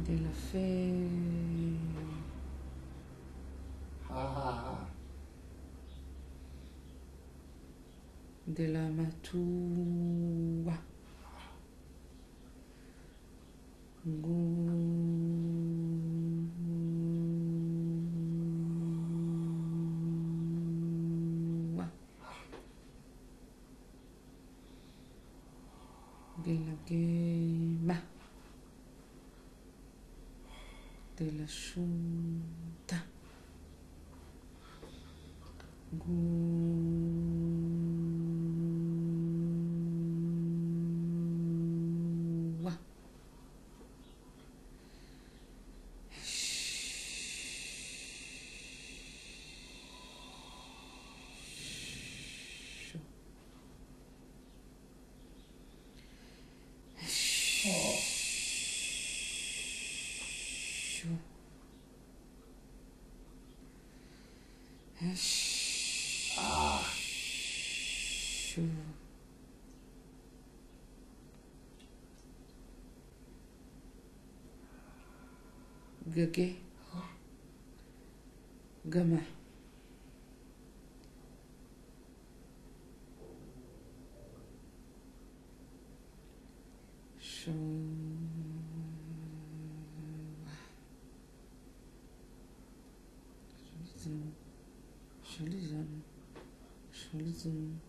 De la fe. De la matua. De la gema. De la shunta. Gua. Shu. Oh. Shu. Ah. Shu. Gage. Gama. Shu. Shalizan. Shalizan.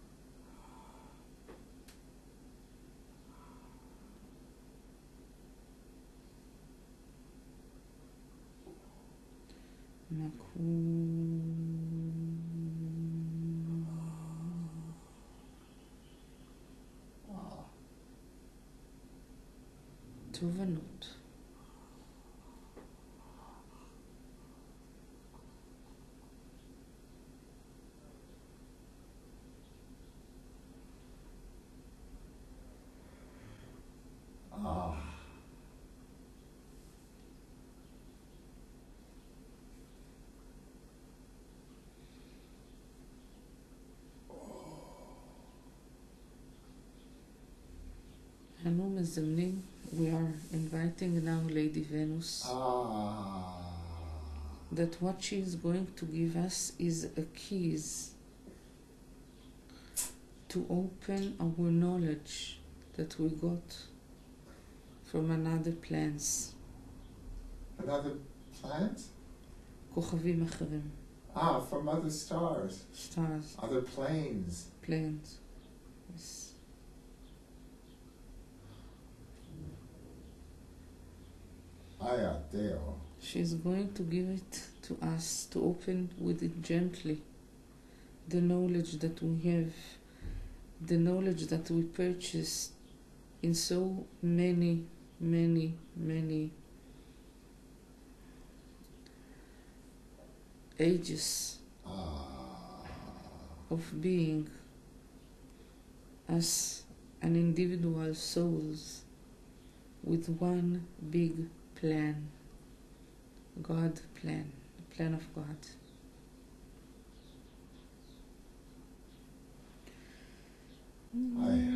Maku. Ah. תובנות. Ah. אנו מזמנים, we are inviting now Lady Venus, Ah. that what she is going to give us is a keys to open our knowledge that we got from another plans, Another planet? כוכבים אחרים, Ah, from other stars. stars, Other planes. planes. Yes. Aya Deo. She's going to give it to us to open with it gently. The knowledge that we have, the knowledge that we purchased in so many, many, many ages Ah. of being as an individual souls with one big plan, God plan, the plan of God. Aya.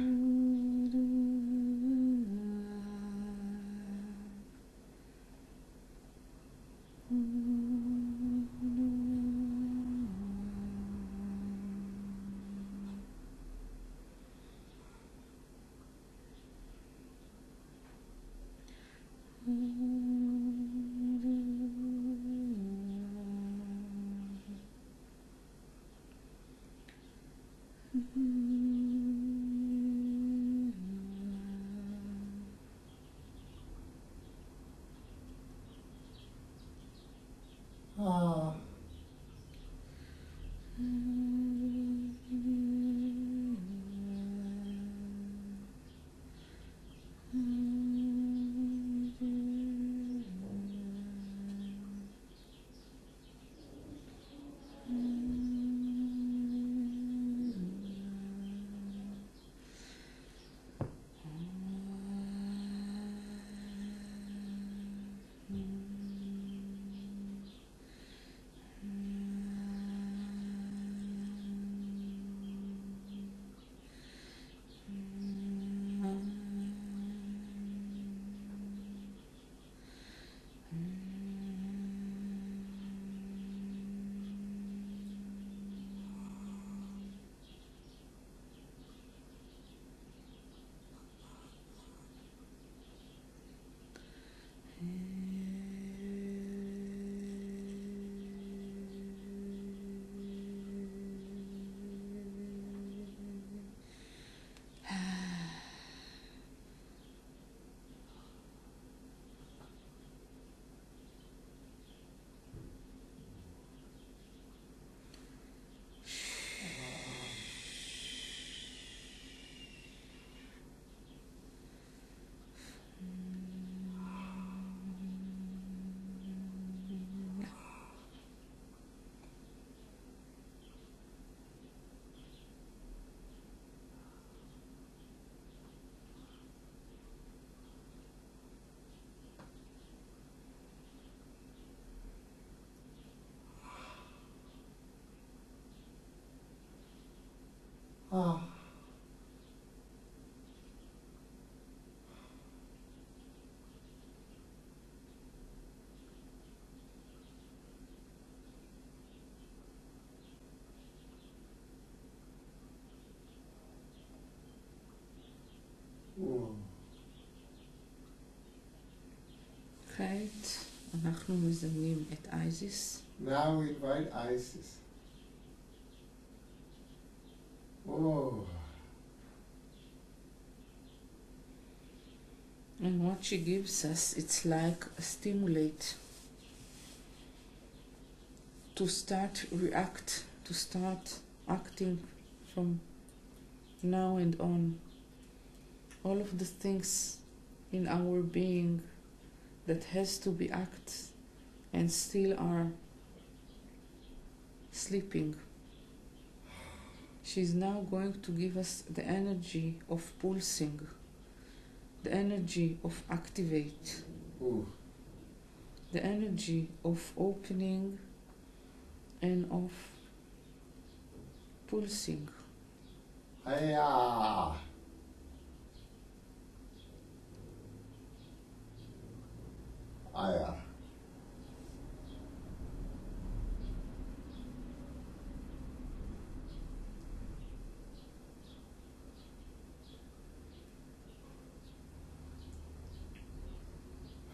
כעת אנחנו מזמנים את אייזיס. Now we invite Isis. Oh. And what she gives us, it's like a stimulate to start react, to start acting from now and on. All of the things in our being that has to be act and still are sleeping. She's now going to give us the energy of pulsing, the energy of activate, Ooh. the energy of opening and of pulsing. Hiya. Hiya.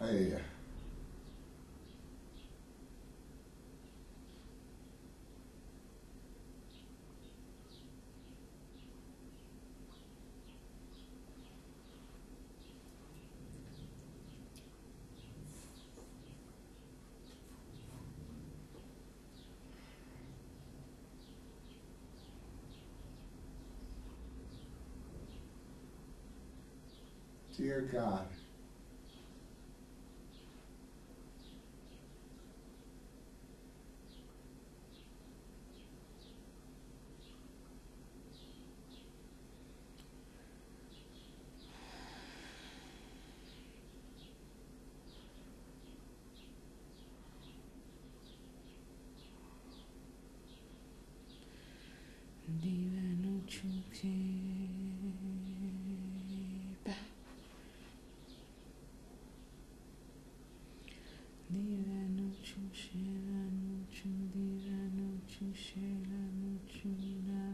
Hiya. Dear God, Divano Chukeba. Divano Chushirano Chudivano Chushirano Chunapeda.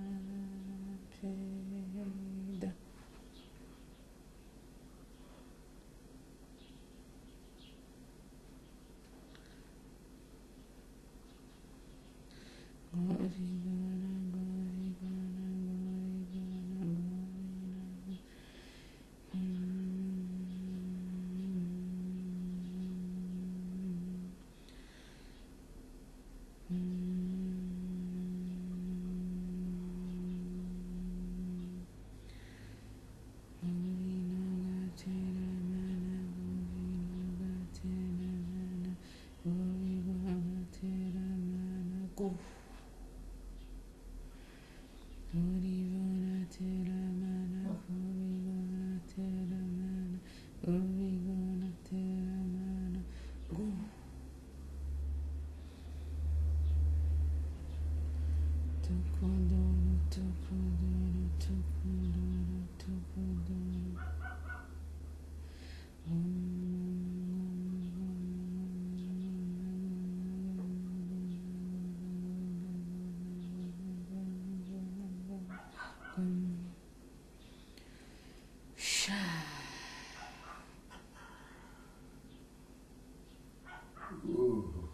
ooh.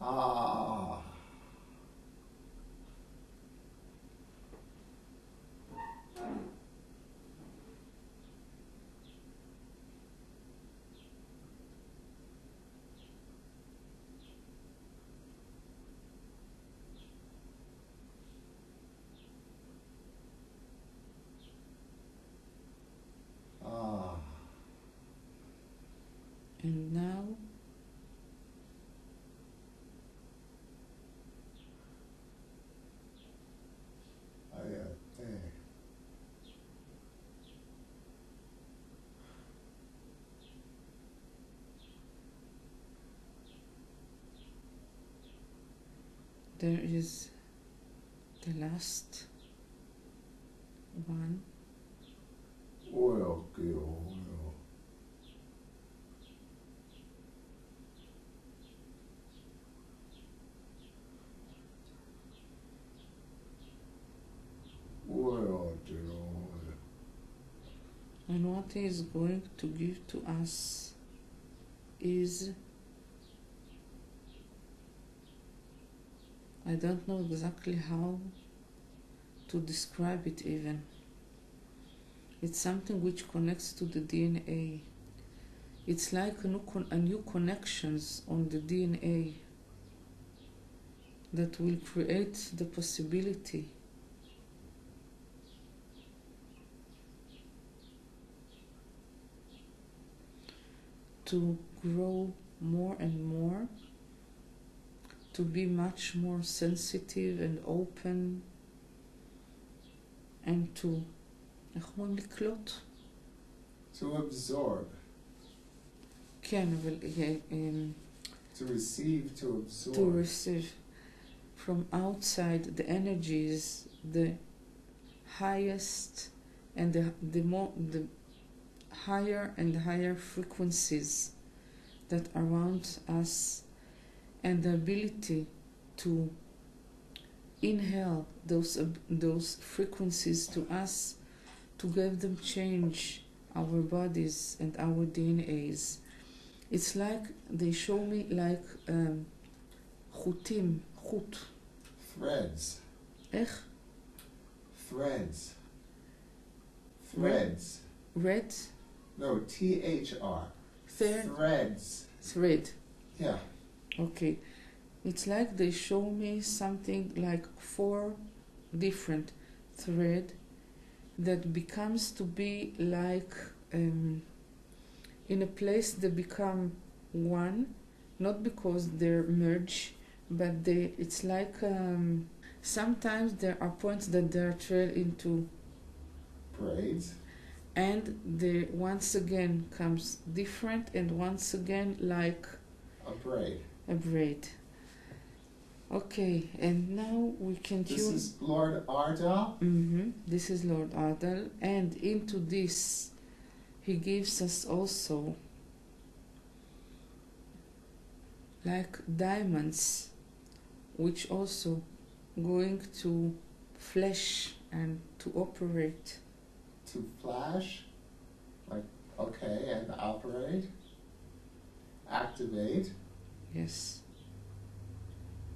Ah. Ah. And now there is the last one. Oil, good oil. Oil, good oil. And what he is going to give to us is, I don't know exactly how to describe it even. It's something which connects to the DNA. It's like a new connections on the DNA that will create the possibility to grow more and more, to be much more sensitive and open, and to, איך אומרים לקלוט? To absorb. כן, אבל To receive, to absorb. to receive from outside the energies, the highest and the higher and higher frequencies that around us, and the ability to inhale those frequencies to us, to give them change our bodies and our DNAs. It's like they show me like חוטים, חוט. Threads. איך? Threads. Threads. Red? No, THR. Threads. Thread. Yeah. Okay. It's like they show me something like 4 different thread that becomes to be like in a place they become one, not because they're merged, but it's like sometimes there are points that they're trailed into braids, and they once again comes different, and once again like a braid. Okay, and now we can tune. This is Lord Ardal. This is Lord Ardal, and into this he gives us also like diamonds, which also going to flash and to operate. To flash, like, okay, and operate, activate. Yes.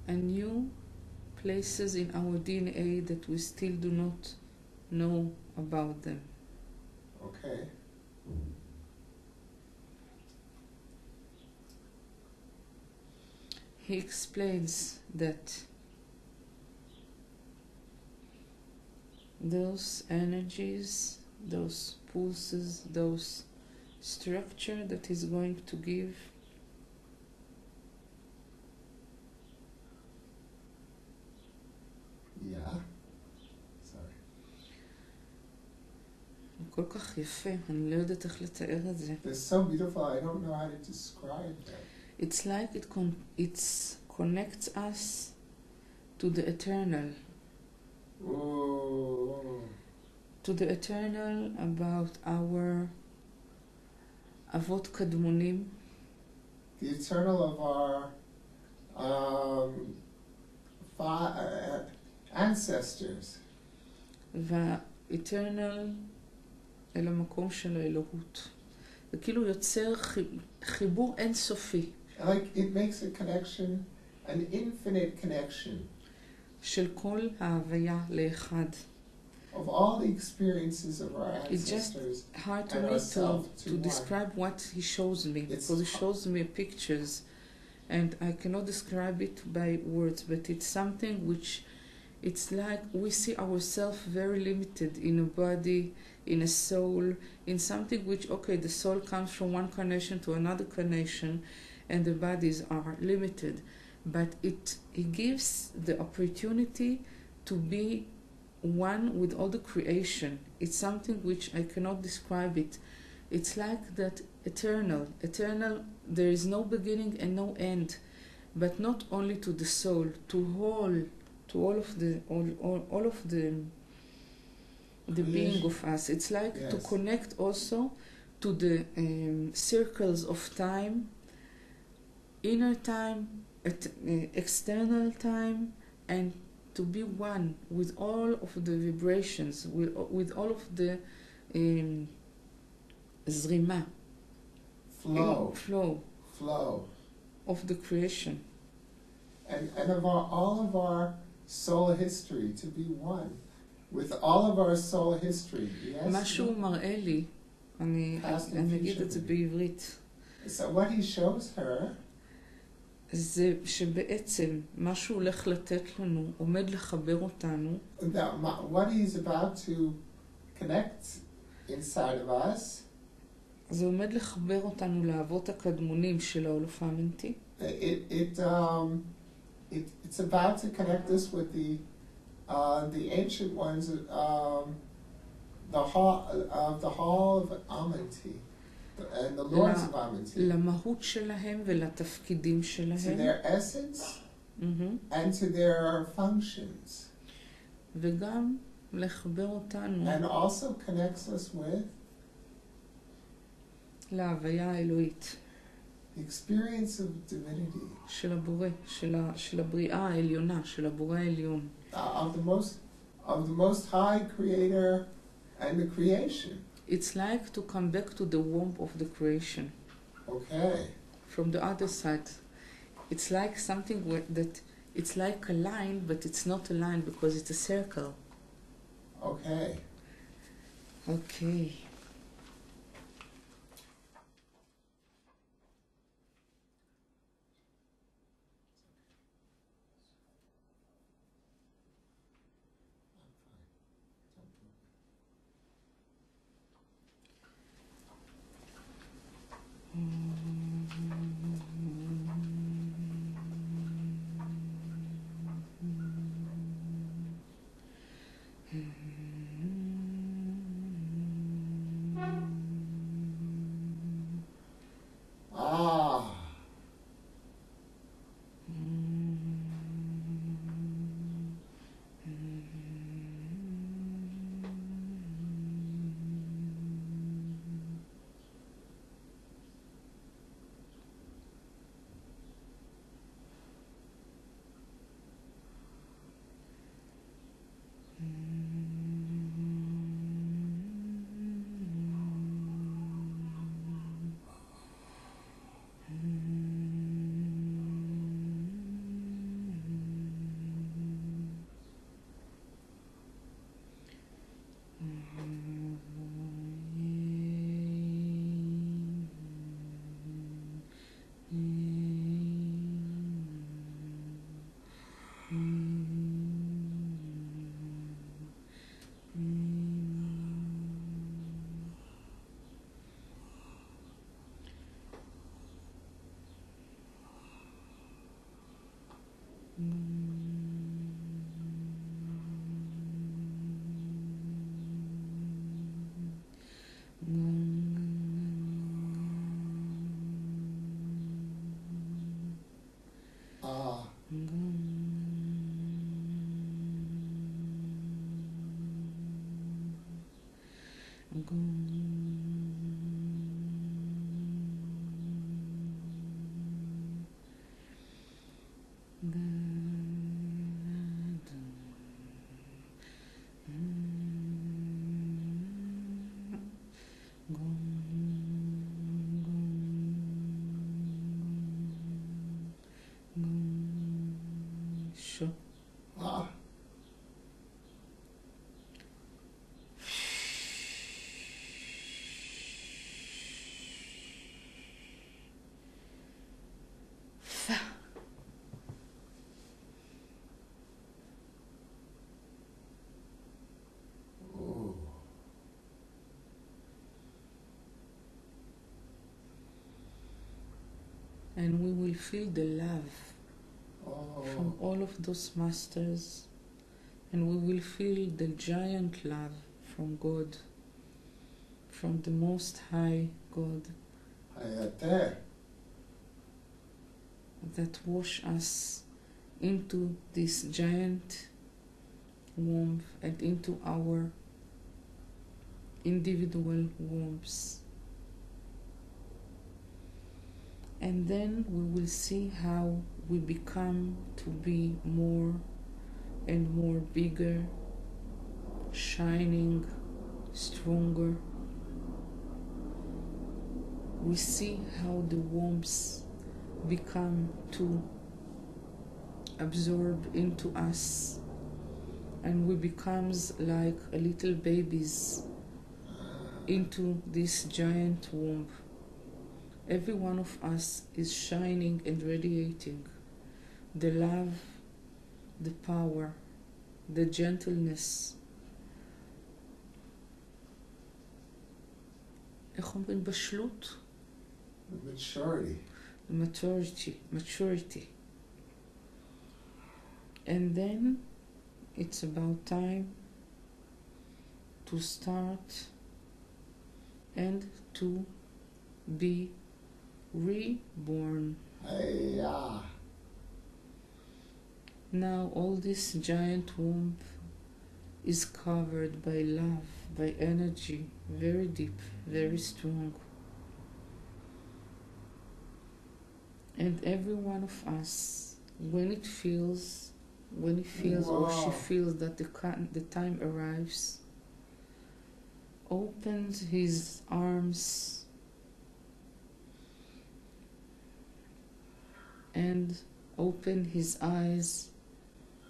And new places in our DNA that we still do not know about them. Okay. He explains that those energies, those pulses, those structure that he's going to give כל כך יפה, אני לא יודעת איך לתאר את זה. It's so beautiful, I don't know how to describe it. It's like it connects us to the eternal. Ooh. To the eternal about our אבות קדמונים. The eternal of our ancestors. והאתרנל אל המקום של האלוהות. זה כאילו יוצר חיבור אינסופי. Like it makes a connection, an infinite connection. של כל ההוויה לאחד. Of all the experiences of our ancestors. It's just hard to me to describe what he shows me, because he shows me pictures and I cannot describe it by words, but it's something which it's like we see ourselves very limited in a body, in a soul, in something which, okay, the soul comes from one carnation to another carnation and the bodies are limited, but it gives the opportunity to be one with all the creation. It's something which I cannot describe it. It's like that eternal, there is no beginning and no end. but not only to the soul, to all of the being of us. It's like to connect also to the circles of time, inner time, external time, and to be one with all of the vibrations, with all of the zrima, flow of the creation. And of all of our soul history, to be one with all of our soul history. Yes? מה שהוא מראה לי, אני אגיד את זה בעברית. So what he shows her, זה שבעצם מה שהוא הולך לתת לנו, עומד לחבר אותנו. What he's about to connect inside of us, זה עומד לחבר אותנו לאבות הקדמונים של ההולופמנטי. It's about to connect us with the ancient ones, the hall of Amanti, and the lords of Amanti. למהות שלהם ולתפקידים שלהם. To their essence and to their functions. וגם לחבר אותנו. And also connects us with להוויה האלוהית. The experience of divinity. של הבורא, של הבריאה העליונה, של הבורא העליון. Of the most high creator and the creation. It's like to come back to the womb of the creation. Okay. From the other side. It's like something that it's like a line, but it's not a line because it's a circle. Okay. Okay. And we will feel the love from all of those masters, and we will feel the giant love from God, from the Most High God. that wash us into this giant womb and into our individual wombs. And then we will see how we become to be more and more bigger, shining, stronger. We see how the wombs become to absorb into us, and we becomes like a little babies into this giant womb. Every one of us is shining and radiating the love, the power, the gentleness. איך אומרים בשלות? Maturity. And then it's about time to start and to be reborn. Now all this giant womb is covered by love, by energy, very deep, very strong. And every one of us, when it feels or she feels that the time arrives, opens his arms and open his eyes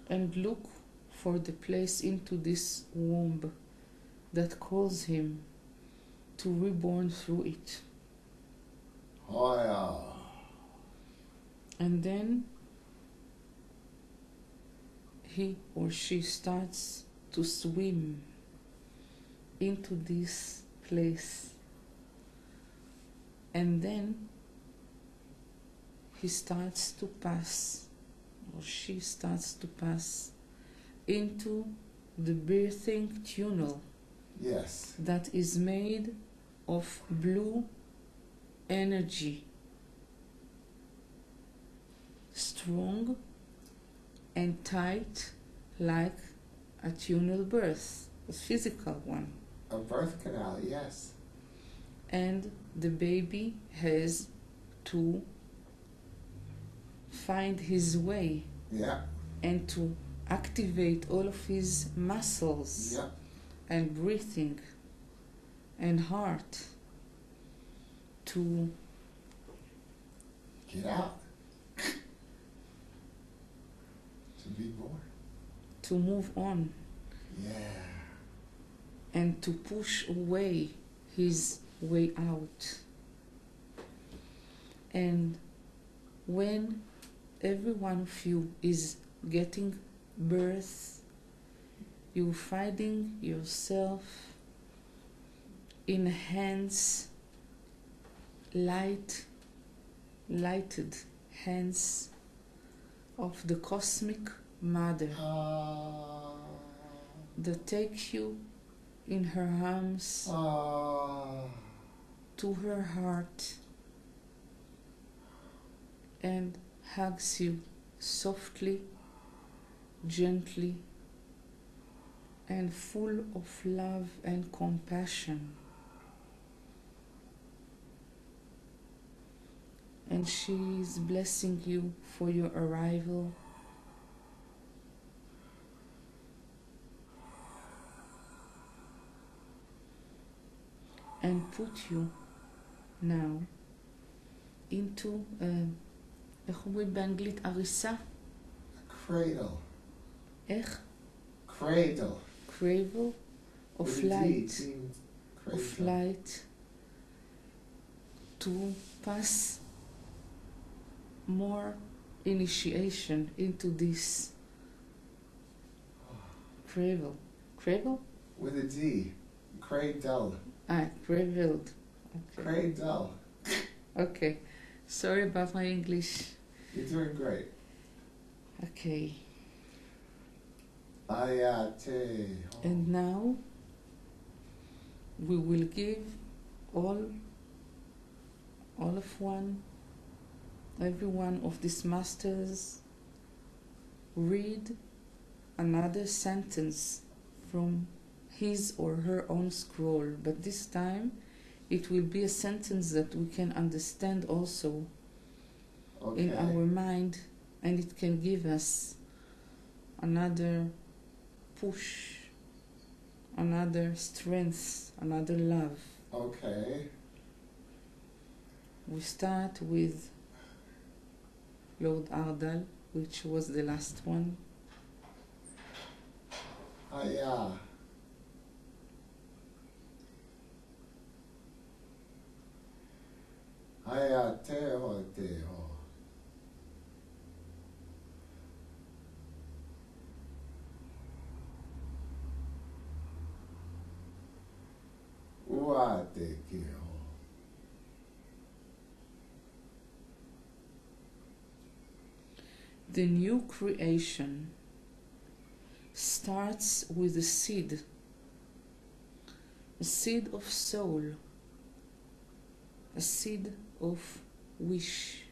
and look for the place into this womb that calls him to reborn through it. And then he or she starts to swim into this place. And then he starts to pass, or she starts to pass into the birthing tunnel. Yes. That is made of blue energy, strong and tight like a tunnel birth, a physical one. A birth canal, yes. And the baby has to find his way. Yeah. And to activate all of his muscles. Yeah. And breathing and heart to get out, to be born, to move on. Yeah. And to push away his way out. And when every one of you is getting birth, you're finding yourself in hands, lighted hands of the cosmic mother that take you in her arms to her heart and hugs you softly, gently, and full of love and compassion. And she is blessing you for your arrival. And put you now into איך אומרים באנגלית עריסה? Cradle. איך? Cradle. Cradle of light. Of light to pass more initiation into this cradle. Cradle? With a D. Cradle. Cradled. Okay. Cradle. Okay. Sorry about my English. You're doing great. Okay. Ayate. And now we will give all of one every one of these masters read another sentence from his or her own scroll, but this time it will be a sentence that we can understand also in our mind, and it can give us another push, another strength, another love. Okay. We start with Lord Ardal, which was the last one. Yeah. Teho, teho. Uate kiho. The new creation starts with a seed of soul, a seed of wish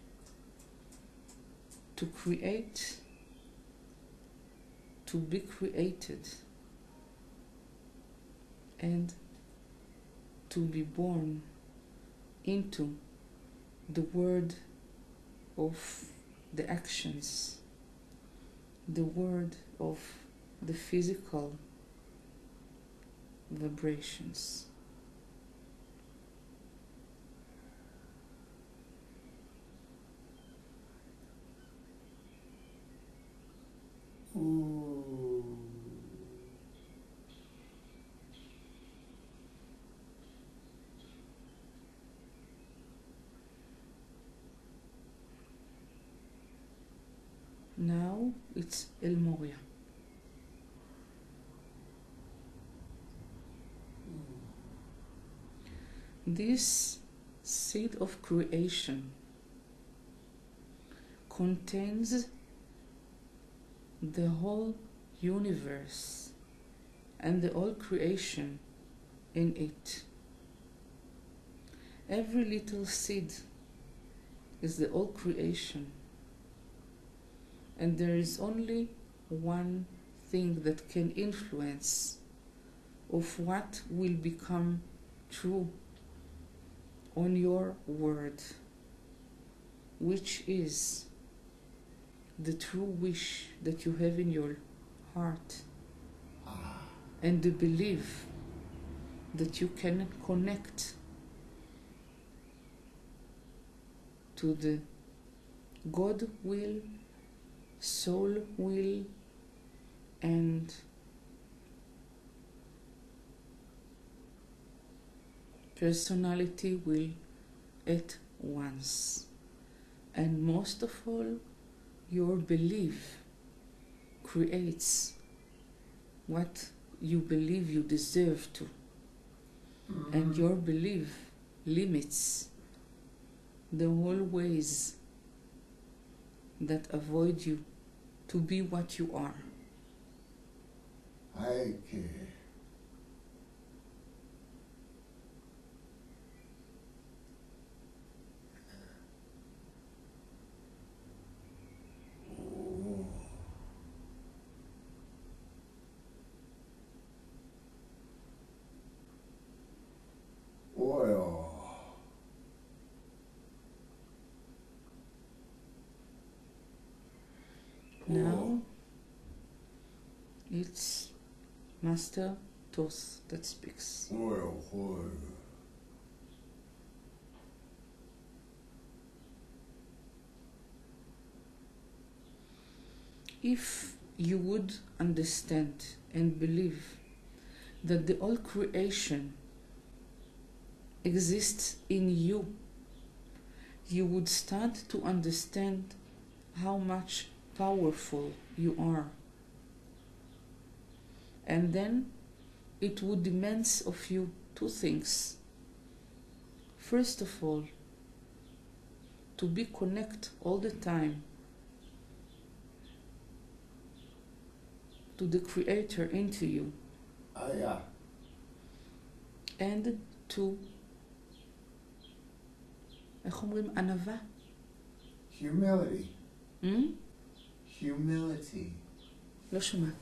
to create, to be created, and to be born into the world of the actions, the world of the physical vibrations. Ooh. Now it's El Moria. This seed of creation contains the whole universe and the whole creation in it. Every little seed is the whole creation, and there is only one thing that can influence of what will become true on your word, which is the true wish that you have in your heart, and the belief that you can connect to the God will, soul will, and personality will at once. And most of all, your belief creates what you believe you deserve to. And your belief limits the whole ways that avoid you to be what you are. Okay. Oil. Now it's Master Tos that speaks. Oil, oil. If you would understand and believe that the whole creation exists in you, you would start to understand how much powerful you are. And then it would demand of you two things. First of all, to be connected all the time to the Creator into you, Yeah. and to, איך אומרים, ענווה, Humility. Hmm? Humility. לא שומעת.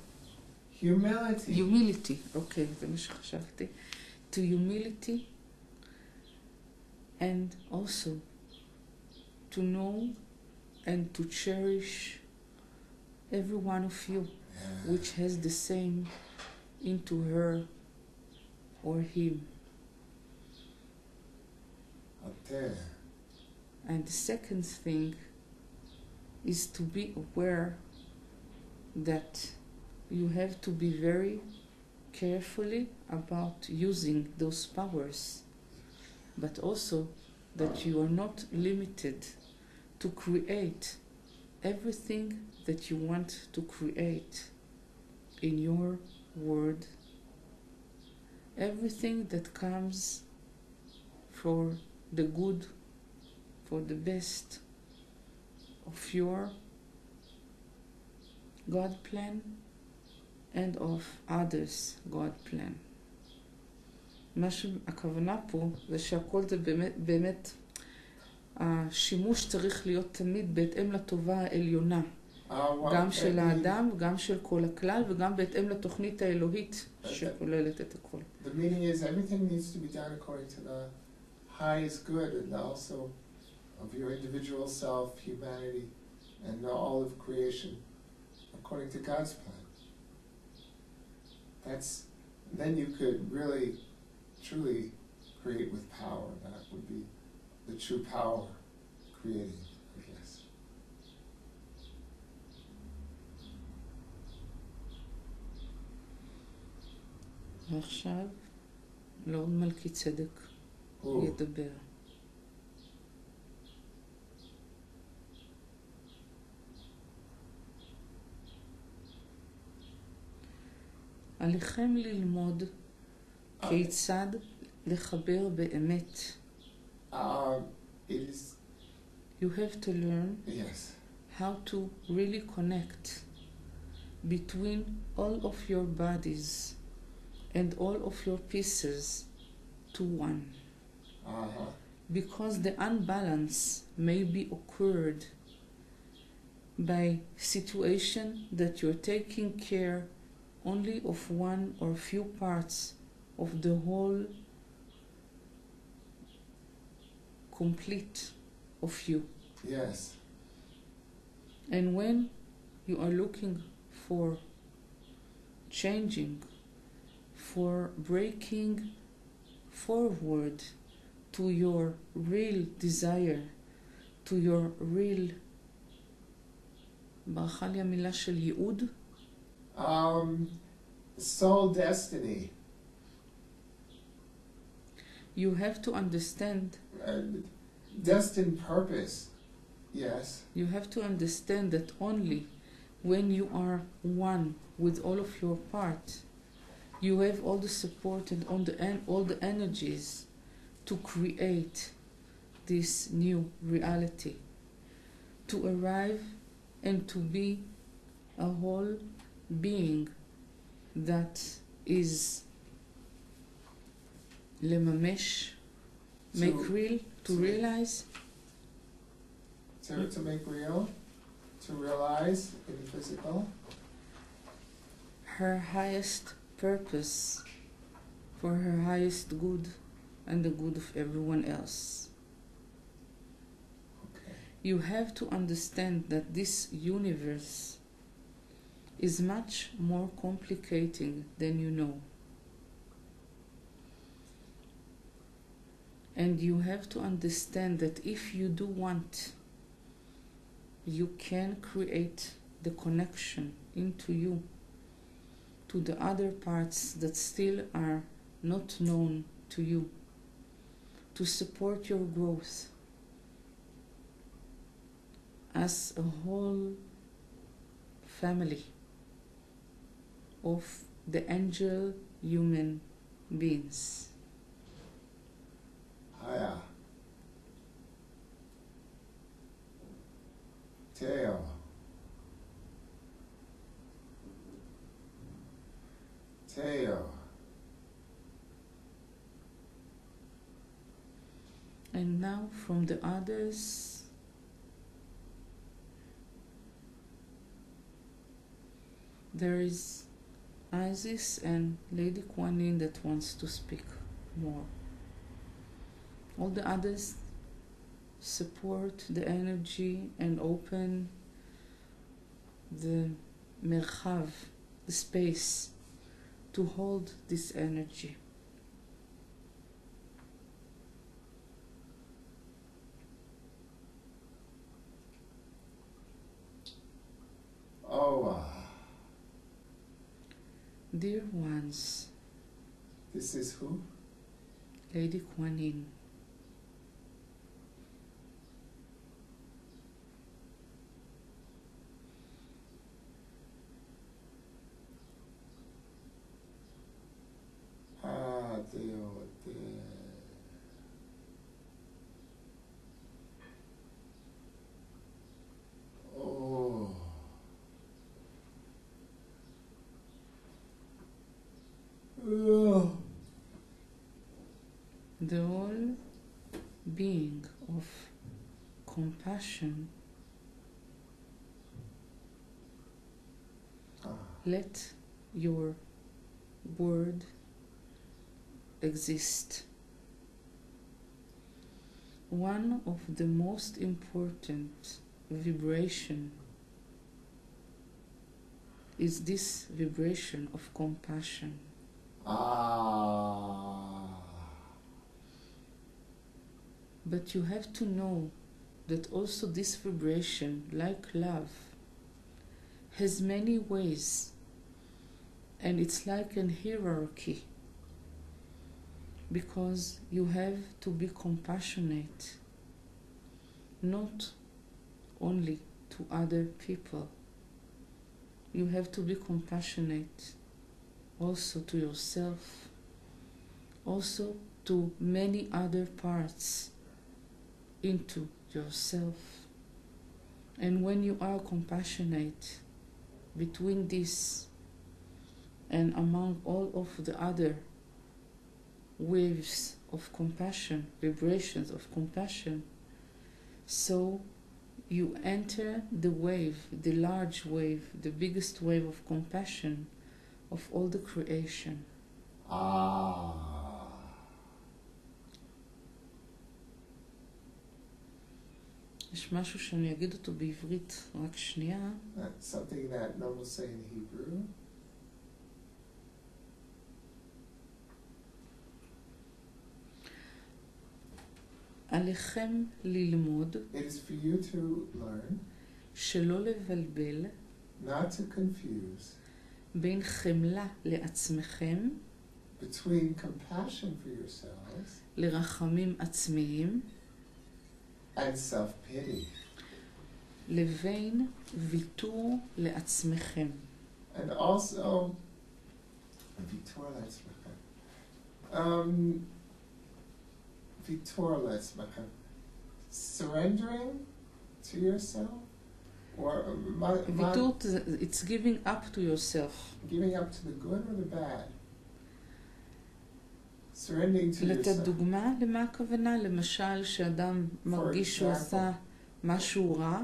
Humility. Humility, אוקיי, זה מה שחשבתי. To humility and also to know and to cherish every one of you which has the same into her or him. Up there. And the second thing is to be aware that you have to be very carefully about using those powers, but also that you are not limited to create everything that you want to create in your world, everything that comes for the good, for the best of your God plan and of others God plan. מה שהכוונה פה זה שהכל זה באמת השימוש צריך להיות תמיד בהתאם לטובה העליונה, גם של האדם, גם של כל הכלל, וגם בהתאם לתוכנית האלוהית שכוללת את הכל. The meaning is everything needs to be done according to the highest good and also of your individual self, humanity, and all of creation, according to God's plan. Then you could really, truly create with power. That would be the true power creating, I guess. ועכשיו, לורד מלכי צדק ידבר. עליכם ללמוד כיצד לחבר באמת. You have to learn how to really connect between all of your bodies and all of your pieces to one. Because the unbalance may be occurred by situation that you're taking care only of one or few parts of the whole complete of you. Yes. And when you are looking for changing, for breaking forward to your real desire, to your real, ברכה לי המילה של ייעוד? Soul destiny. You have to understand. Destined purpose, yes. You have to understand that only when you are one with all of your parts, you have all the support and all the energies to create this new reality, to arrive and to be a whole being that is לממש, make real, to realize. To make real, to realize in the physical. Her highest purpose for her highest good and the good of everyone else. Okay. You have to understand that this universe is much more complicated than you know. And you have to understand that if you do want, you can create the connection into you to the other parts that still are not known to you, to support your growth as a whole family of the angel human beings. Haya. Teo. Teo. And now from the others, there is Isis and Lady Kuan Yin that wants to speak more. All the others support the energy and open the Merkabah, the space, to hold this energy. Oh, Dear ones, this is who? Lady Kuan Yin. Oh. Oh. The whole being of compassion, let your word exist. One of the most important vibration is this vibration of compassion. But you have to know that also this vibration, like love, has many ways, and it's like a hierarchy, because you have to be compassionate, not only to other people. You have to be compassionate also to yourself, also to many other parts into yourself. And when you are compassionate between this and among all of the other waves of compassion, vibrations of compassion, so you enter the wave, the large wave, the biggest wave of compassion of all the creation. יש משהו שאני אגיד אותו בעברית רק שנייה. That's something that Noam will say in Hebrew. עליכם ללמוד It is for you to learn שלא לבלבל not to confuse בין חמלה לעצמכם between compassion for yourselves לרחמים עצמיים and self-pity לבין ויתור לעצמכם. and also ויתור לעצמכם. ויתור לעצמכם. Surrendering to yourself, or ויתור, it's giving up to yourself. Giving up to the good or the bad. Surrendering to לתת yourself. דוגמה למה הכוונה? למשל שאדם מרגיש שהוא עשה משהו רע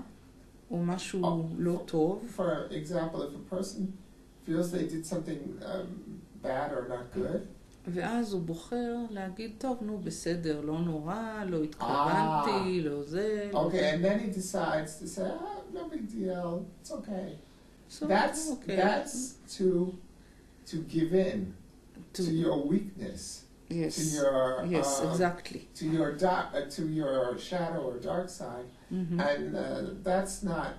או משהו לא טוב. For example, if a person feels they did something bad or not good, ואז הוא בוחר להגיד, טוב, נו, בסדר, לא נורא, לא התכוונתי, לא זה. Okay, and then he decides to say, no big deal, it's okay. So, That's okay. that's to give in to your weakness. Yes. To your yes, exactly. To your to your shadow or dark side, and that's not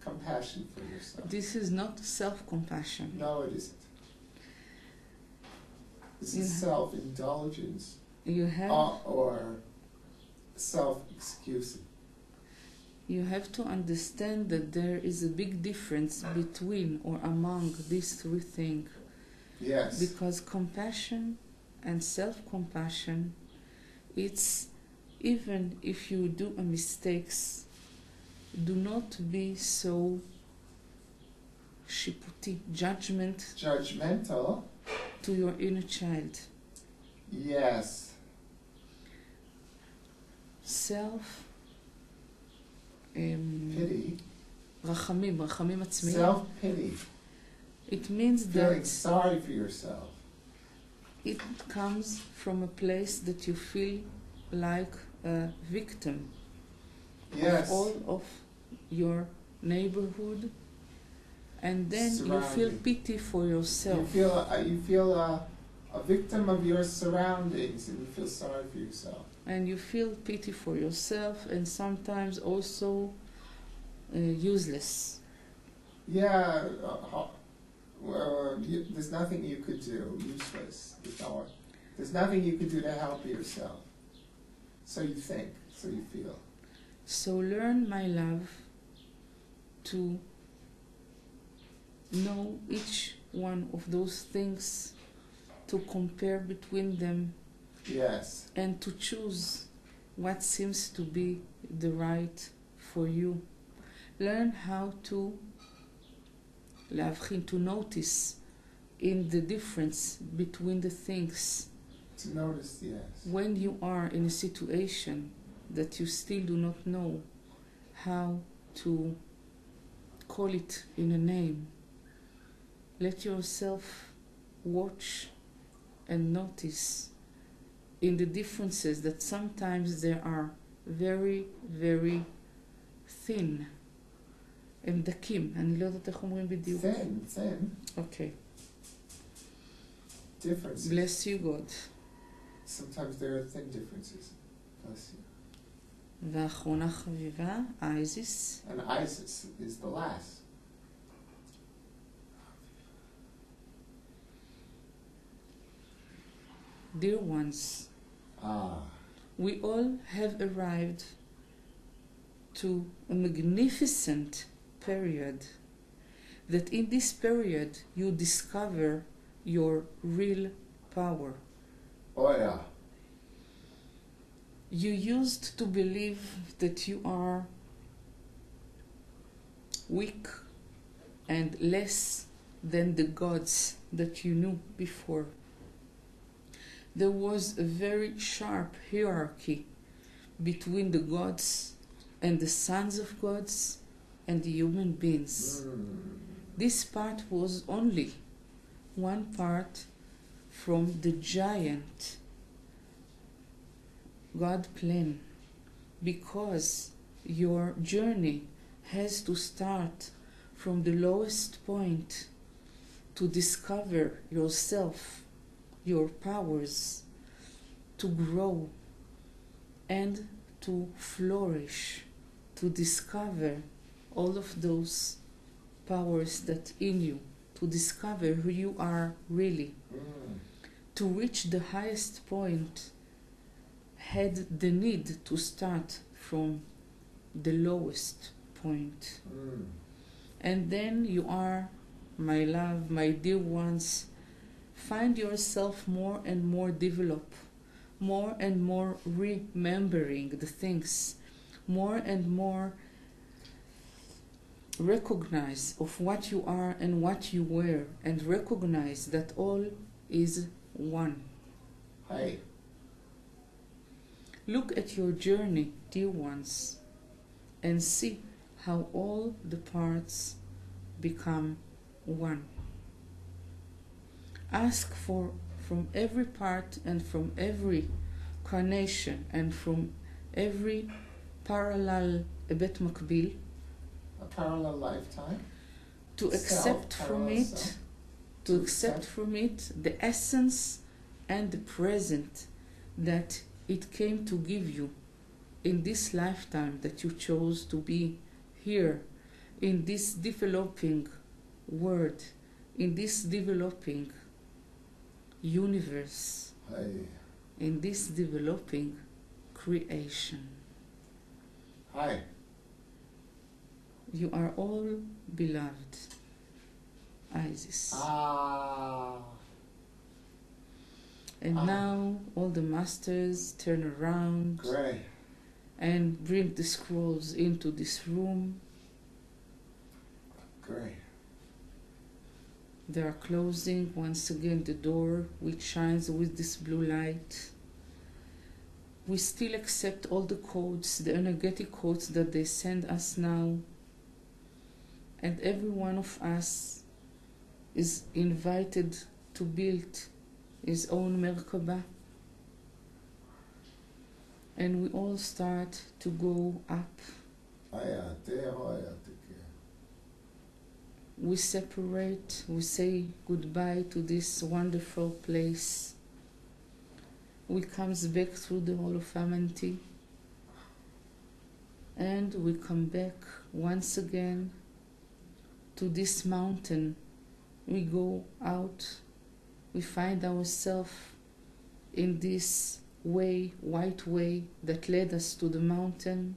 compassion for yourself. This is not self-compassion. No, it isn't. This is self-indulgence. You have or self-excusing. You have to understand that there is a big difference between or among these three things. Yes. Because compassion and self-compassion, it's even if you do a mistakes, do not be so shiputi, judgmental to your inner child. Yes. Pity. רחמים עצמיים. Self-pity. It means feeling that sorry for yourself. it comes from a place that you feel like a victim Yes. of all of your neighborhood, and then you feel Surrounding. pity for yourself. You feel a victim of your surroundings, and you feel sorry for yourself. And you feel pity for yourself, and sometimes also useless. Yeah, there's nothing you could do. Useless. There's nothing you could do to help yourself. So you think, so you feel. So learn, my love, to know each one of those things, to compare between them, Yes. and to choose what seems to be the right for you. Learn how to notice in the difference between the things. To notice, yes. When you are in a situation that you still do not know how to call it in a name, let yourself watch and notice in the differences that sometimes they are very very thin. הם דקים, אני לא יודעת איך אומרים בדיוק. Thin. Okay. Differences. Bless you, God. Sometimes there are thin differences. Bless you. ואחרונה חביבה, Isis. And Isis is the last. Dear ones, we all have arrived to a magnificent period, that in this period you discover your real power. Oh yeah. You used to believe that you are weak and less than the gods that you knew before. There was a very sharp hierarchy between the gods and the sons of gods and the human beings. This part was only one part from the giant God plan, because your journey has to start from the lowest point to discover yourself, your powers, to grow and to flourish, to discover all of those powers that in you, to discover who you are really. To reach the highest point had the need to start from the lowest point. And then you are, my love, my dear ones, find yourself more and more develop, more and more remembering the things, more and more recognize of what you are and what you were, and recognize that all is one. Hey. Look at your journey, dear ones, and see how all the parts become one. Ask for from every part and from every carnation and from every parallel bet makbil, A parallel lifetime. to accept from it, to accept from it the essence and the present that it came to give you in this lifetime that you chose to be here, in this developing world, in this developing universe, Hey. in this developing creation. Hi. You are all beloved. Isis. And now all the masters turn around Great. and bring the scrolls into this room. Great. They are closing once again the door, which shines with this blue light. We still accept all the codes, the energetic codes that they send us now. And every one of us is invited to build his own Merkabah. And we all start to go up. We separate, we say goodbye to this wonderful place. We comes back through the Hall of Amanti, and we come back once again to this mountain. We go out, we find ourselves in this way, white way that led us to the mountain,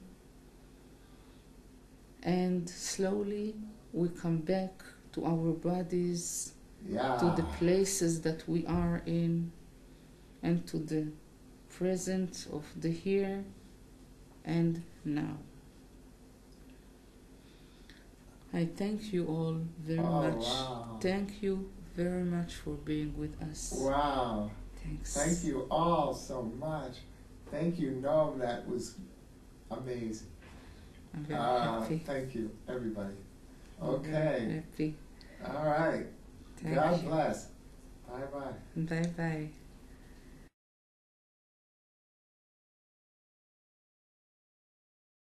and slowly we come back to our bodies, to the places that we are in, and to the present of the here and now. I thank you all very much. Wow. Thank you very much for being with us. Wow. Thanks. Thank you all so much. Thank you, Noam. That was amazing. I'm very happy. Thank you, everybody. I'm Okay. very happy. All right. Thank God you. bless. Bye-bye. Bye-bye.